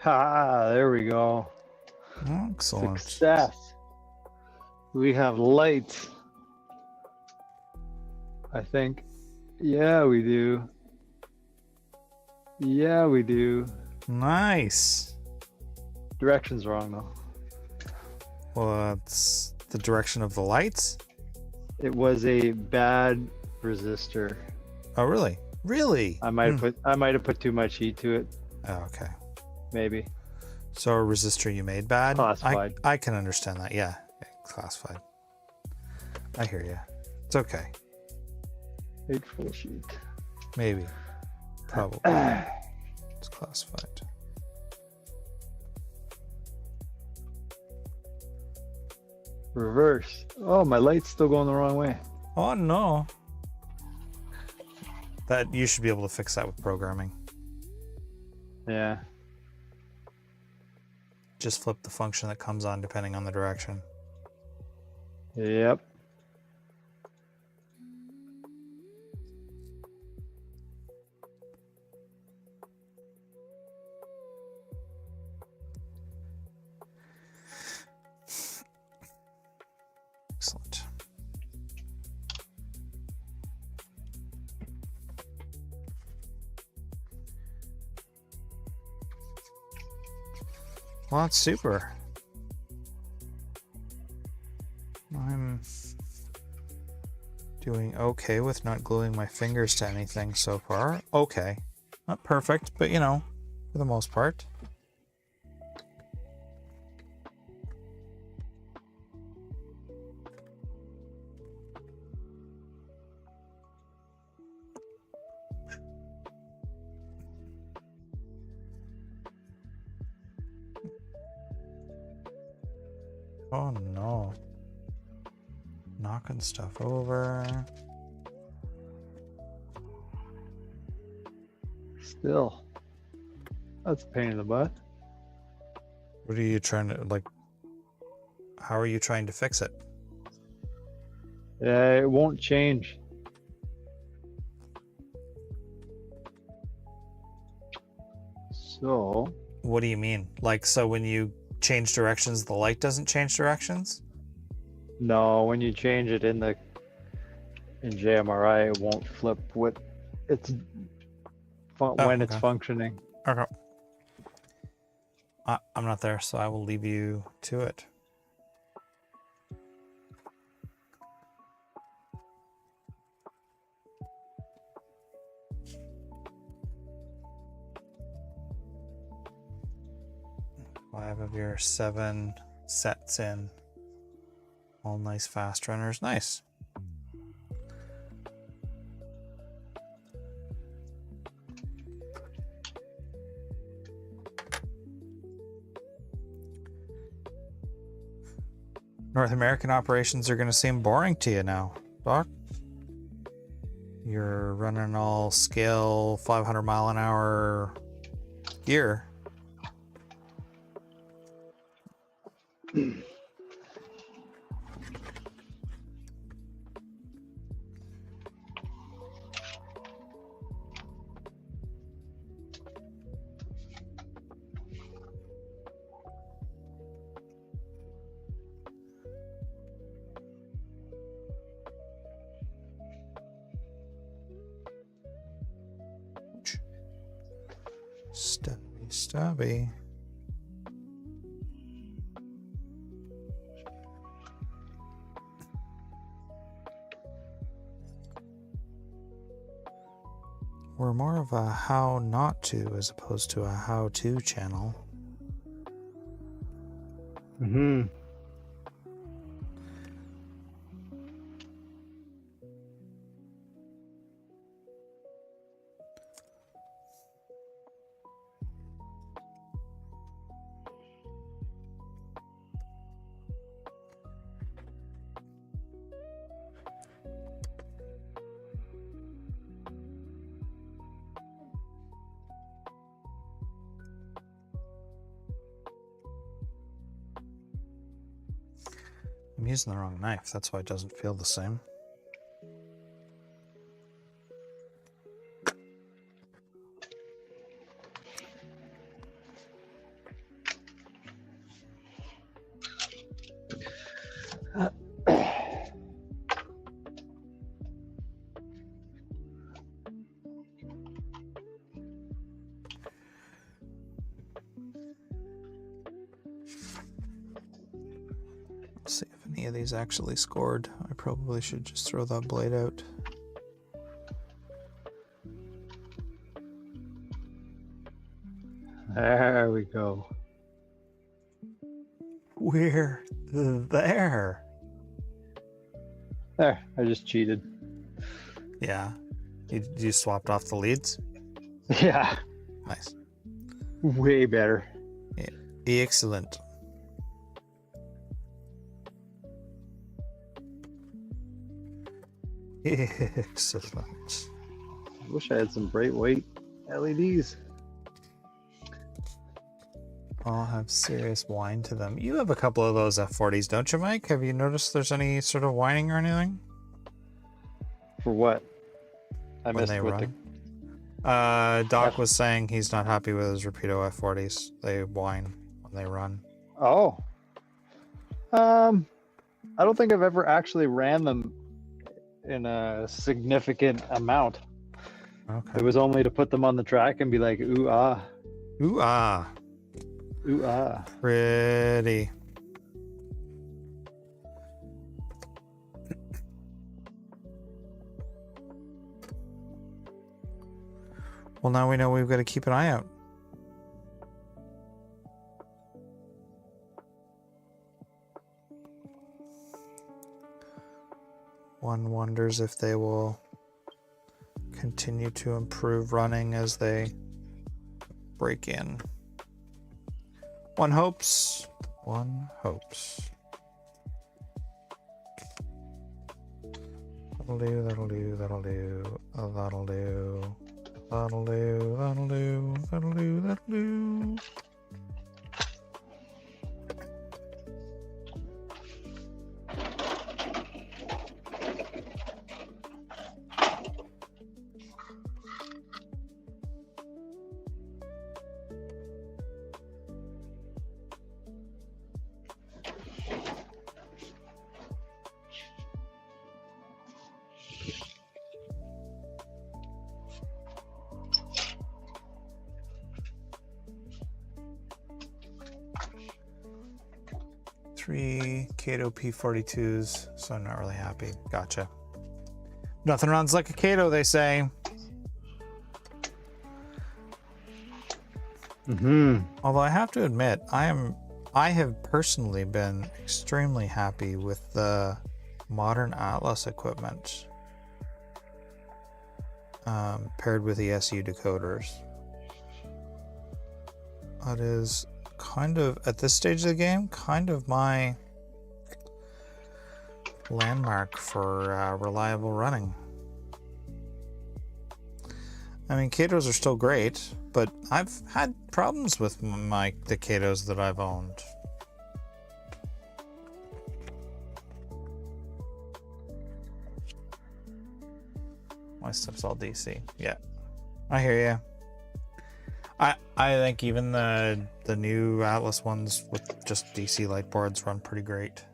Ha, there we go.
Excellent.
Success. We have light. I think. Yeah, we do. Yeah, we do.
Nice.
Direction's wrong though.
What's the direction of the lights?
It was a bad resistor.
Oh, really? Really?
I might have put too much heat to it.
Oh, okay.
Maybe.
So a resistor you made bad?
Classified.
I can understand that. Yeah. Classified. I hear you. It's okay.
Eight full sheet.
Maybe. Probably. It's classified.
Reverse. Oh, my light's still going the wrong way.
Oh, no. That you should be able to fix that with programming.
Yeah.
Just flip the function that comes on depending on the direction.
Yep.
Excellent. Well, that's super. I'm doing okay with not gluing my fingers to anything so far. Okay. Not perfect, but you know, for the most part. Oh no. Knocking stuff over.
Still. That's a pain in the butt.
What are you trying to, like, how are you trying to fix it?
Yeah, it won't change. So.
What do you mean? Like, so when you change directions, the light doesn't change directions?
No, when you change it in JMRI, it won't flip when it's
okay.
functioning.
Okay. I'm not there, so I will leave you to it. Five of your 7 sets in. All nice fast runners. Nice. North American operations are going to seem boring to you now, Doc. You're running all scale 500 mile an hour gear. Stubby, stubby. We're more of a how not to as opposed to a how to channel.
Mm-hmm.
I'm using the wrong knife, that's why it doesn't feel the same. any of these actually scored. I probably should just throw that blade out.
There we go.
We're there.
There, I just cheated.
Yeah. You swapped off the leads?
Yeah,
Nice.
way better.
Excellent. Excellent.
I wish I had some bright white LEDs.
All have serious whine to them. You have a couple of those F40s, don't you, Mike? Have you noticed there's any sort of whining or anything?
For what? I
When
missed
they
what
run? Doc was saying he's not happy with his Rapido F40s. They whine when they run.
Oh. I don't think I've ever actually ran them in a significant amount.
Okay.
It was only to put them on the track and be like, ooh ah,
Ooh ah.
ooh ah.
Pretty. Well, now we know we've got to keep an eye out. One wonders if they will continue to improve running as they break in. One hopes. One hopes. That'll do, that'll do, that'll do, that'll do, that'll do, that'll do, that'll do, that'll do. Three Kato P42s, so I'm not really happy. Gotcha. Nothing runs like a Kato, they say. Although I have to admit, I have personally been extremely happy with the modern Atlas equipment paired with the SU decoders. That is kind of, at this stage of the game, kind of my landmark for reliable running. I mean, Katos are still great, but I've had problems with the Katos that I've owned. My stuff's all DC. Yeah, I hear you. I think even the new Atlas ones with just DC light boards run pretty great.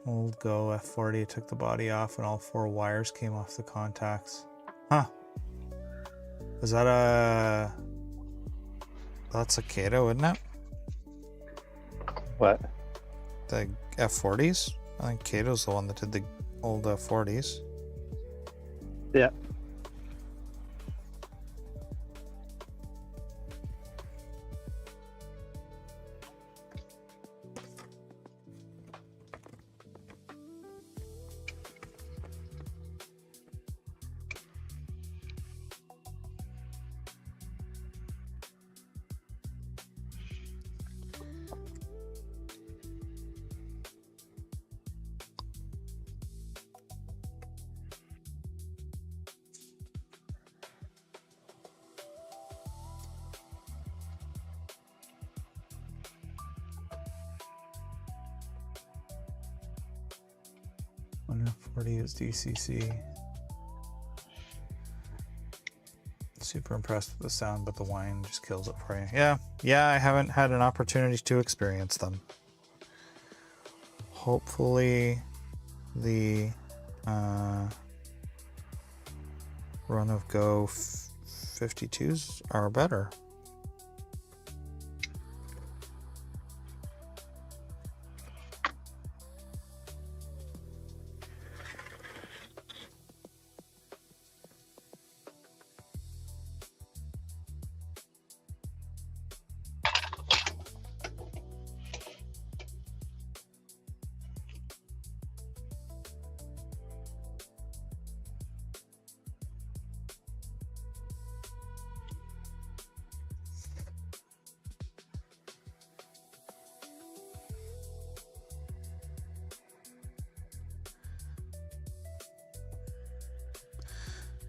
Old Go F40 took the body off and all 4 wires came off the contacts. Huh. Is that that's a Kato, isn't it?
What?
The F40s? I think Kato's the one that did the old F40s.
Yeah. F40 is DCC. Super impressed with the sound, but the whine just kills it for you. Yeah, I haven't had an opportunity to experience them. Hopefully the run of Go 52s are better.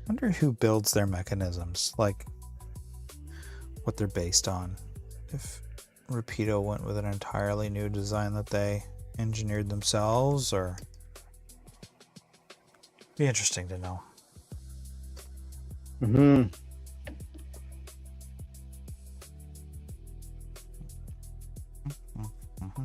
Wonder who builds their mechanisms, like what they're based on. If Rapido went with an entirely new design that they engineered themselves, or be interesting to know.
Mm-hmm.
Mm-hmm.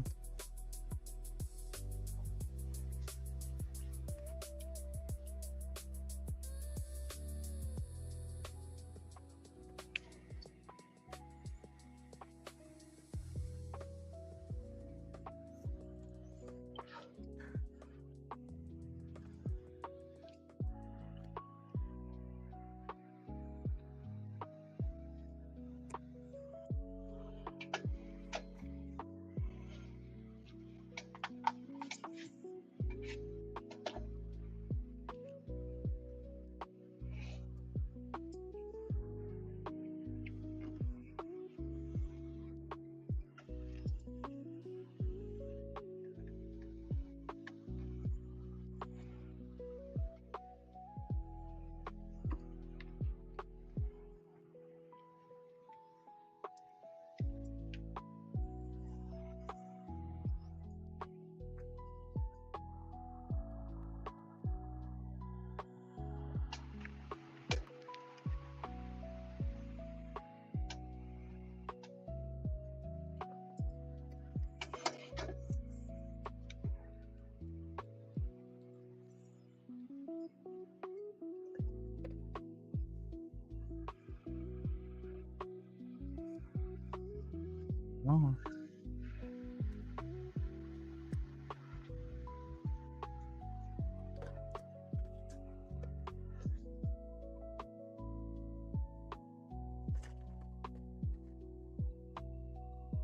Oh.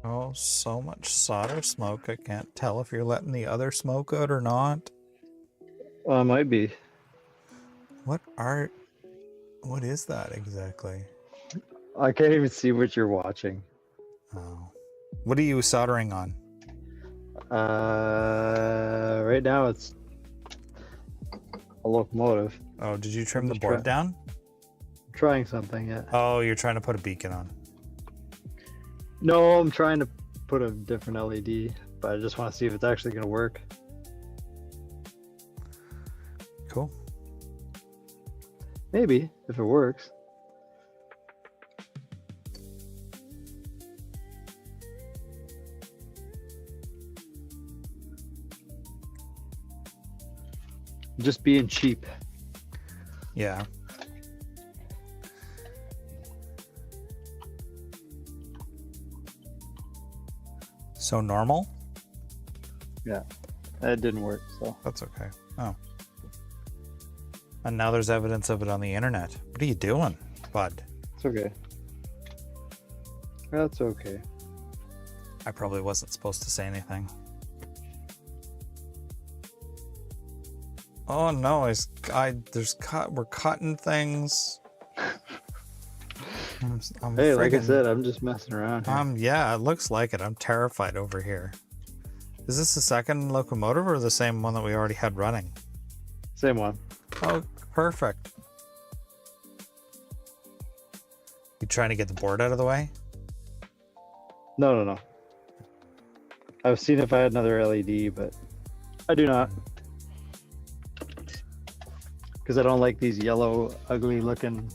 Oh, so much solder smoke. I can't tell if you're letting the other smoke out or not.
Well, it might be.
What is that exactly?
I can't even see what you're watching.
Oh. What are you soldering on?
Right now it's a locomotive.
Oh, did you trim the
Just
board down?
Trying something, yeah.
Oh, you're trying to put a beacon on.
No, I'm trying to put a different LED, but I just want to see if it's actually going to work.
Cool.
Maybe, if it works. Just being cheap.
Yeah. So normal?
Yeah, that didn't work, so.
That's okay. Oh. And now there's evidence of it on the internet. What are you doing, bud?
It's okay. That's okay.
I probably wasn't supposed to say anything. Oh no, we're cutting things. I'm
Hey, like I
friggin-
said, I'm just messing around here.
Yeah, it looks like it. I'm terrified over here. Is this the second locomotive or the same one that we already had running?
Same one.
Oh, perfect. You trying to get the board out of the way?
No. I was seeing if I had another LED, but I do not. Because I don't like these yellow, ugly looking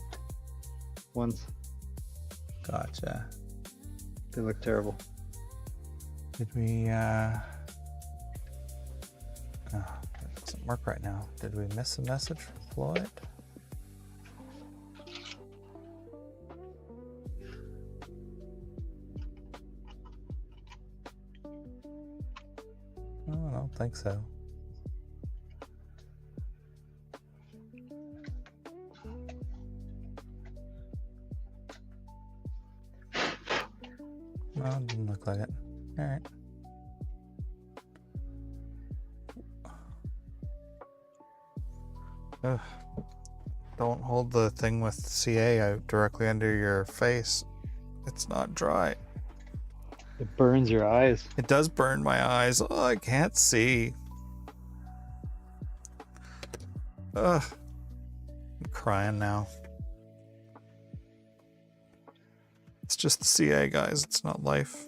ones.
Gotcha.
They look terrible.
Did we, oh, it doesn't work right now. Did we miss a message from Floyd? Oh, I don't think so. No, it didn't look like it. All right. Ugh. Don't hold the thing with CA out directly under your face. It's not dry.
It burns your eyes.
It does burn my eyes. Oh, I can't see. Ugh. crying now. It's just the CA, guys. It's not life.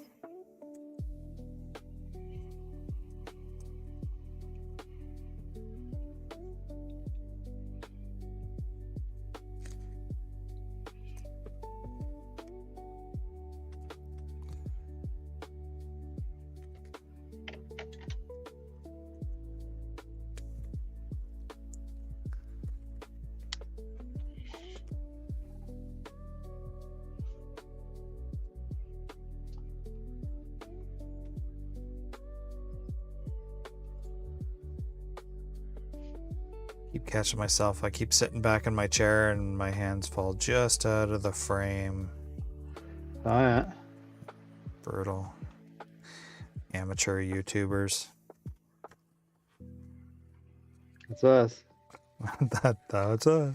Keep catching myself. I keep sitting back in my chair and my hands fall just out of the frame.
Oh, yeah.
Brutal. Amateur YouTubers.
That's us.
That's us.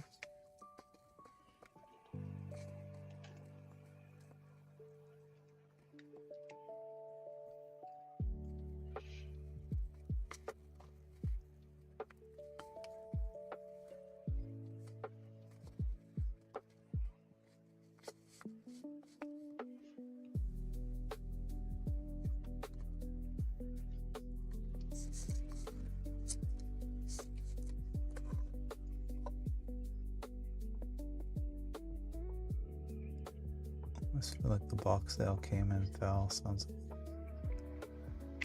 I just feel like the box they all came in fell. Sounds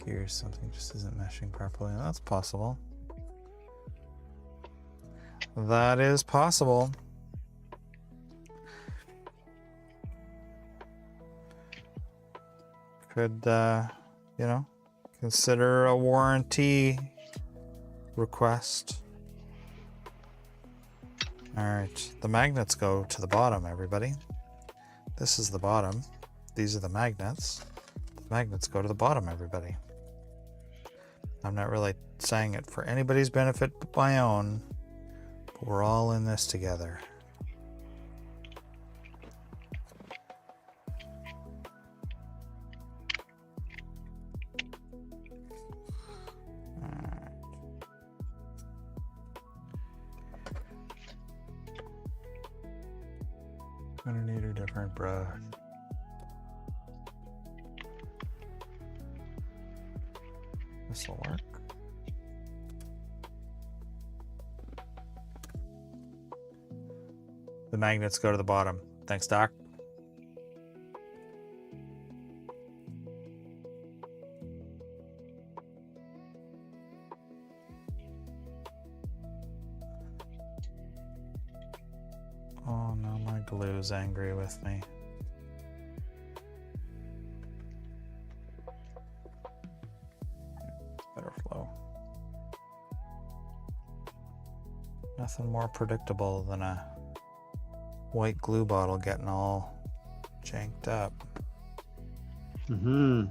here's something just isn't meshing properly. That's possible. That is possible. Could you know, consider a warranty request. All right, the magnets go to the bottom, everybody. This is the bottom. These are the magnets. The magnets go to the bottom, everybody. I'm not really saying it for anybody's benefit but my own, but we're all in this together. Gonna need a different brush. This'll work. The magnets go to the bottom. Thanks, Doc. Oh no, my glue's angry with me. Better flow. Nothing more predictable than a white glue bottle getting all janked up.
Mm-hmm.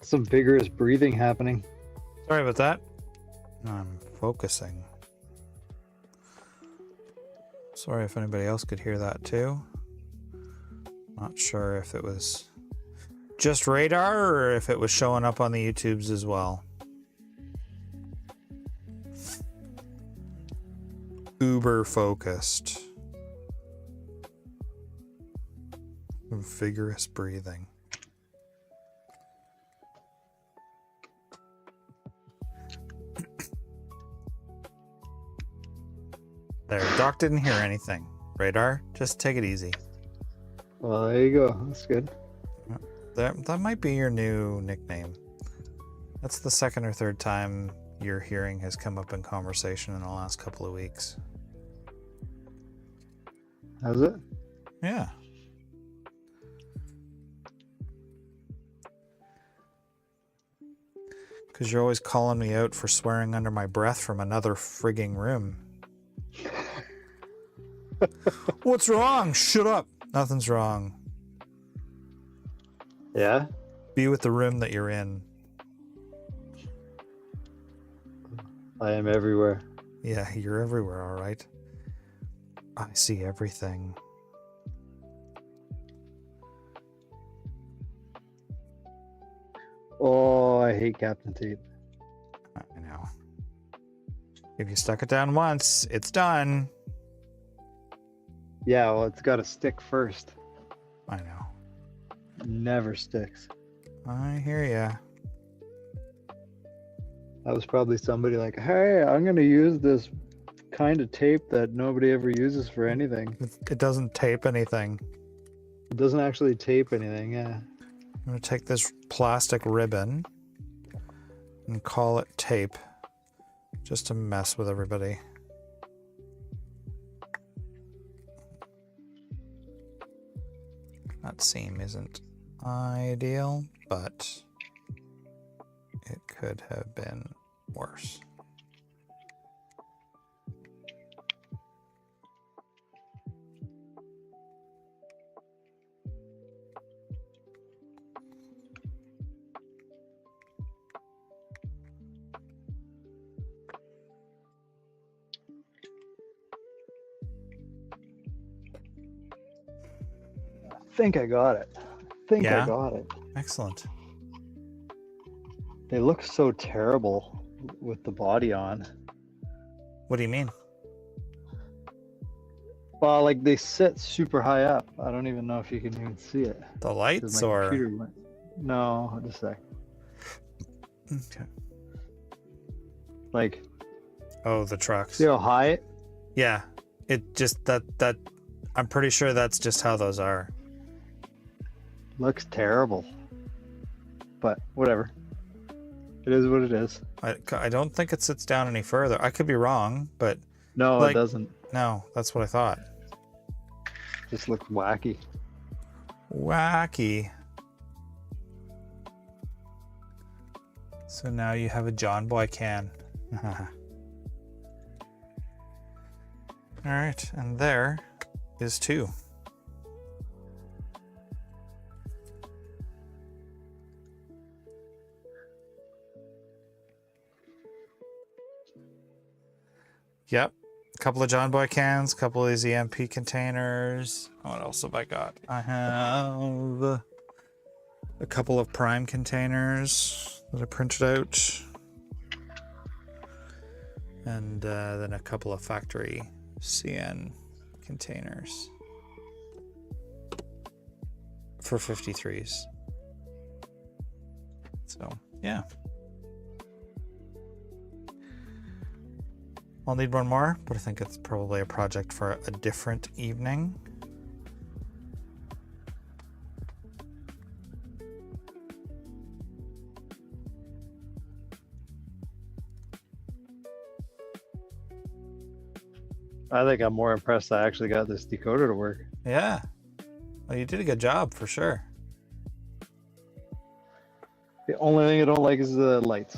some vigorous breathing happening.
Sorry about that. I'm focusing. Sorry if anybody else could hear that too. Not sure if it was just radar or if it was showing up on the YouTubes as well. Uber focused. Vigorous breathing. There, Doc didn't hear anything. Radar, just take it easy.
Well, there you go. That's good.
That might be your new nickname. That's the second or third time your hearing has come up in conversation in the last couple of weeks.
Has it?
Yeah. Because you're always calling me out for swearing under my breath from another frigging room. What's wrong? Shut up. Nothing's wrong.
Yeah?
Be with the room that you're in.
I am everywhere.
Yeah, you're everywhere, all right. I see everything.
Oh, I hate Captain Tape.
I know. If you stuck it down once, it's done.
Yeah, well, it's got to stick first.
I know.
Never sticks.
I hear ya.
That was probably somebody like, hey, I'm going to use this kind of tape that nobody ever uses for anything.
It doesn't tape anything.
It doesn't actually tape anything, yeah.
I'm going to take this plastic ribbon and call it tape just to mess with everybody. That seam isn't ideal, but it could have been worse.
I think I got it. I
Yeah?
got it.
Excellent.
They look so terrible with the body on.
What do you mean?
Well, like they sit super high up. I don't even know if you can even see it.
The
'Cause
lights
my
or?
computer went... No, just a sec.
Okay.
Like,
Oh, the trucks.
see how high it?
Yeah. It just that I'm pretty sure that's just how those are.
Looks terrible. But whatever. It is what it is.
I don't think it sits down any further. I could be wrong, but
No,
Like-
it doesn't.
no, that's what I thought.
Just looks wacky.
Wacky. So now you have a John Boy can. All right, and there is 2. Yep. A couple of John Boy cans, a couple of these EMP containers. What else have I got? I have a couple of prime containers that I printed out. And then a couple of factory CN containers for 53s. So, yeah. I'll need one more, but I think it's probably a project for a different evening.
I think I'm more impressed I actually got this decoder to work.
Yeah. Well, you did a good job for sure.
The only thing I don't like is the lights.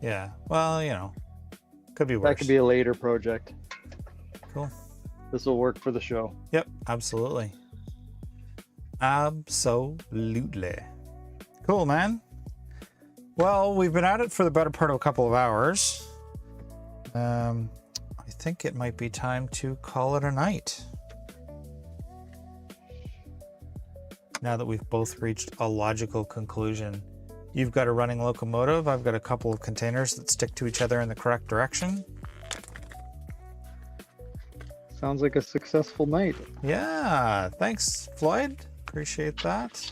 Yeah. Well, you know, could be worse.
That could be a later project.
Cool.
This will work for the show.
Yep, absolutely. Absolutely. Cool, man. Well, we've been at it for the better part of a couple of hours. I think it might be time to call it a night. Now that we've both reached a logical conclusion. You've got a running locomotive. I've got a couple of containers that stick to each other in the correct direction.
Sounds like a successful night.
Yeah, thanks, Floyd. Appreciate that.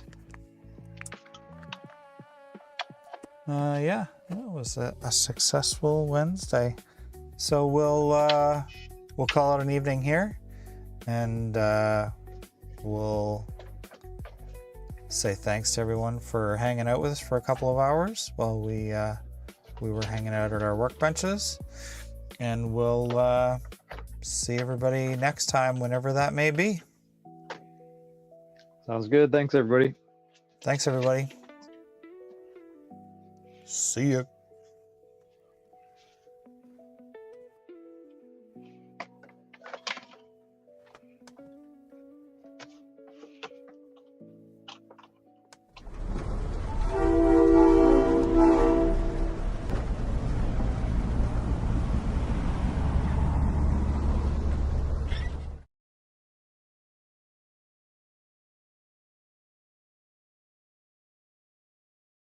Yeah, it was a successful Wednesday. So we'll call it an evening here, and we'll say thanks to everyone for hanging out with us for a couple of hours while we were hanging out at our workbenches, and we'll see everybody next time, whenever that may be.
Sounds good. Thanks, everybody.
Thanks, everybody. See ya.